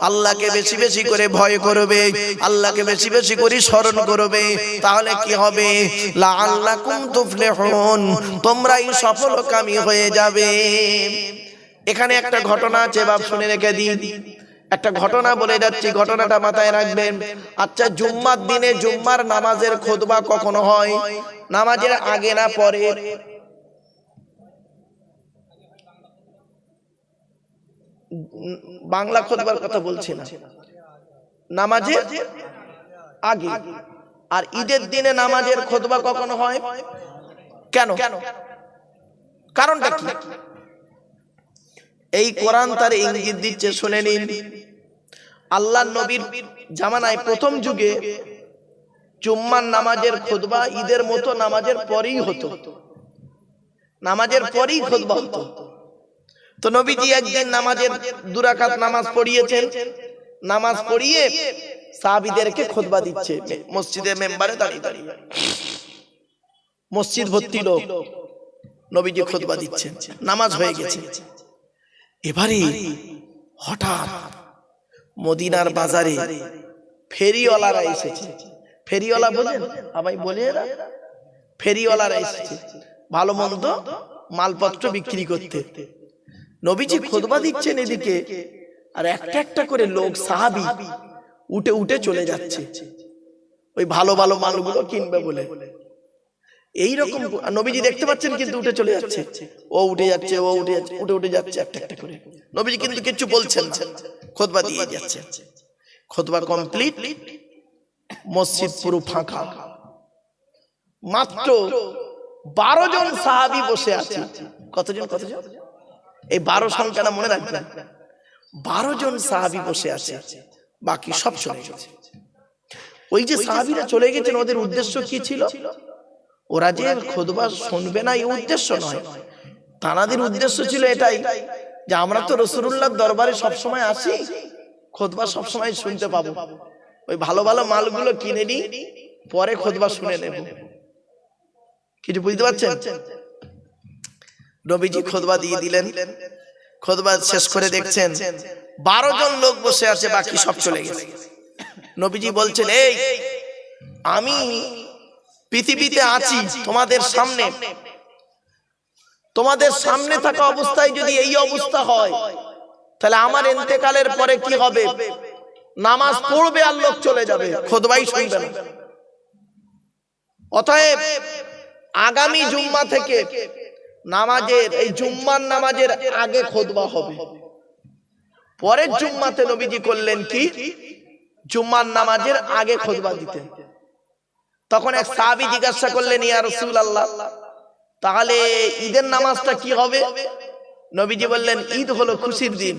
আল্লাহকে বেশি বেশি করে ভয় করবে, আল্লাহকে বেশি বেশি করে স্মরণ করবে। তাহলে কি হবে? লাআল্লাকুম তুফলিহুন, তোমরাই সফলকামী হয়ে যাবে। এখানে একটা ঘটনা আছে, বাপ শুনে রেখে দিন। একটা ঘটনা বলে যাচ্ছি, ঘটনাটা মাথায় রাখবেন। আচ্ছা, জুম্মার দিনে জুম্মার নামাজের খুতবা কখন হয়? নামাজের আগে না পরে? বাংলা খুতবার কথা বলছি না, নামাজের আগে। আর ঈদের দিনে নামাজের খুতবা কখন হয়? কেন? কারণটা কি? এই কোরআন তার ইঙ্গিত দিচ্ছে, শুনে নিন। আল্লাহর নবীর জামানায় প্রথম যুগে জুম্মার নামাজের খুতবা ঈদের মতো নামাজের পরেই হতো, নামাজের পরেই খুতবা হতো। তো নবীজি একদিন নামাজের 2 রাকাত নামাজ পড়িয়েছেন, নামাজ পড়িয়ে সাহাবীদেরকে খুতবা দিচ্ছে মসজিদের মেম্বারে দাঁড়িয়ে দাঁড়িয়ে। মসজিদ ভর্তি লোক, নবীজি খুতবা দিচ্ছেন, নামাজ হয়ে গেছে। এবারে হঠাৎ মদিনার বাজারে ফেরিওয়ালারা এসেছে। ফেরিওয়ালা বোঝেন? আমি বলি, এরা ফেরিওয়ালারা এসেছে ভালো মন্দ মালপত্র বিক্রি করতে। নবীজি খুতবা দিচ্ছেন এদিকে, আর একটা একটা করে লোক সাহাবী উঠে উঠে চলে যাচ্ছে ওই ভালো ভালো মালগুলো কিনবে বলে। এইরকম নবীজি দেখতে পাচ্ছেন, কিন্তু উঠে চলে যাচ্ছে, ও উঠে যাচ্ছে, ও উঠে যাচ্ছে, উঠে উঠে যাচ্ছে একটা একটা করে। নবীজি কিন্তু কিছু বলছেন না, খুতবা দিয়ে যাচ্ছে। খুতবা কমপ্লিট, মসজিদ পুরো ফাঁকা, মাত্র 12 জন সাহাবী বসে আছে। কতজন? এই 12 সংখ্যাটা মনে রাখবেন। 12 জন সাহাবী বসে আছে, বাকি সব চলে গেছে। ওই যে সাহাবীরা চলে গেছেন, ওদের উদ্দেশ্য কি ছিল? ওরা যে খুতবা শুনবে না এই উদ্দেশ্য নয়, তাদের উদ্দেশ্য ছিল এটাই যে আমরা তো রাসূলুল্লাহর দরবারে সব সময় আসি, খুতবা সব সময় শুনতে পাবো, ওই ভালো ভালো মালগুলো কিনে নি, পরে খুতবা শুনে নেব। কিছু বুঝতে পারছেন? নবীজি খুতবা দিয়ে দিলেন। খুতবা শেষ করে দেখছেন 12 জন লোক বসে আছে, বাকি সব চলে গেছে। নবীজি বলছেন, এই আমি পৃথিবীতে আছি তোমাদের সামনে, তোমাদের সামনে থাকা অবস্থায় যদি এই অবস্থা হয়, তাহলে আমার ইন্তেকালের পরে কি হবে? নামাজ পড়বে আর লোক চলে যাবে, খুতবাই শুনবে না। অতএব আগামী জুম্মা থেকে নামাজের, এই জুম্মার নামাজের আগে খুতবা হবে। পরের জুম্মাতে নবীজি করলেন কি? জুম্মার নামাজের আগে খুতবা দিতেন। তখন এক সাহাবী জিজ্ঞাসা করলেন, ইয়া রাসূলুল্লাহ, তাহলে ঈদের নামাজটা কি হবে? নবীজি বললেন, ঈদ হলো খুশির দিন,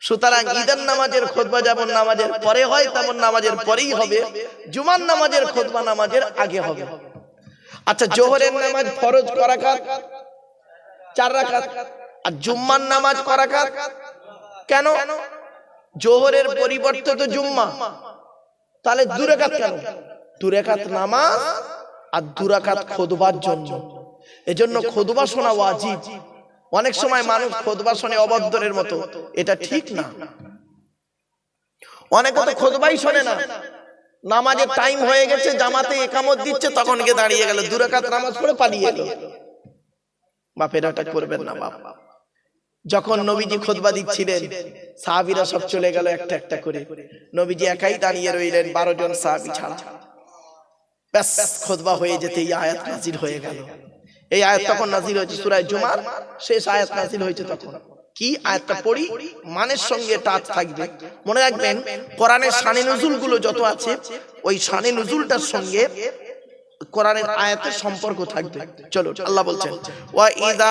সুতরাং ঈদের নামাজের খুতবা যেমন নামাজের পরে হয় তেমন নামাজের পরেই হবে, জুমার নামাজের খুতবা নামাজের আগে হবে। আচ্ছা, জোহরের নামাজ ফরজ ক রাকাত? 4 রাকাত। আর জুম্মার নামাজ ক রাকাত? কেন? জোহরের পরিবর্তে তো জুম্মা, তাহলে 2 রাকাত কেন? 2 রাকাত নামাজ আর 2 রাকাত খুতবার জন্য। এজন্য খুতবা শোনা ওয়াজিব। অনেক সময় মানুষ খুতবা শুনে অবদ্ধরের মতো, এটা ঠিক না। অনেকে তো খুতবাই শোনে না, নামাজের টাইম হয়ে গেছে, জামাতে ইকামত দিচ্ছে, তখন গিয়ে দাঁড়িয়ে গেল, 2 রাকাত নামাজ পড়ে পালিয়ে গেল। বাপেরা এটা করবেন না বাপ। যখন নবীজি খুতবা দিচ্ছিলেন, সাহাবীরা সব চলে গেল একটা একটা করে, নবীজি একাই দাঁড়িয়ে রইলেন 12 জন সাহাবী ছাড়া। ব্যাস, খুতবা হয়ে যেতে এই আয়াত নাযিল হয়ে গেল। এই আয়াত তখন নাযিল হয়েছে সূরা জুমার শেষ আয়াত নাযিল হয়েছে। তখন কি আয়াতটা পড়ি, মানের সঙ্গে টাচ থাকবে। মনে রাখবেন, কোরআনের শানে নুজুল গুলো যত আছে, ওই শানে নুজুলটার সঙ্গে কোরআনের আয়াতের সম্পর্ক থাকবে। চলো, আল্লাহ বলছেন, ওয়া ইযা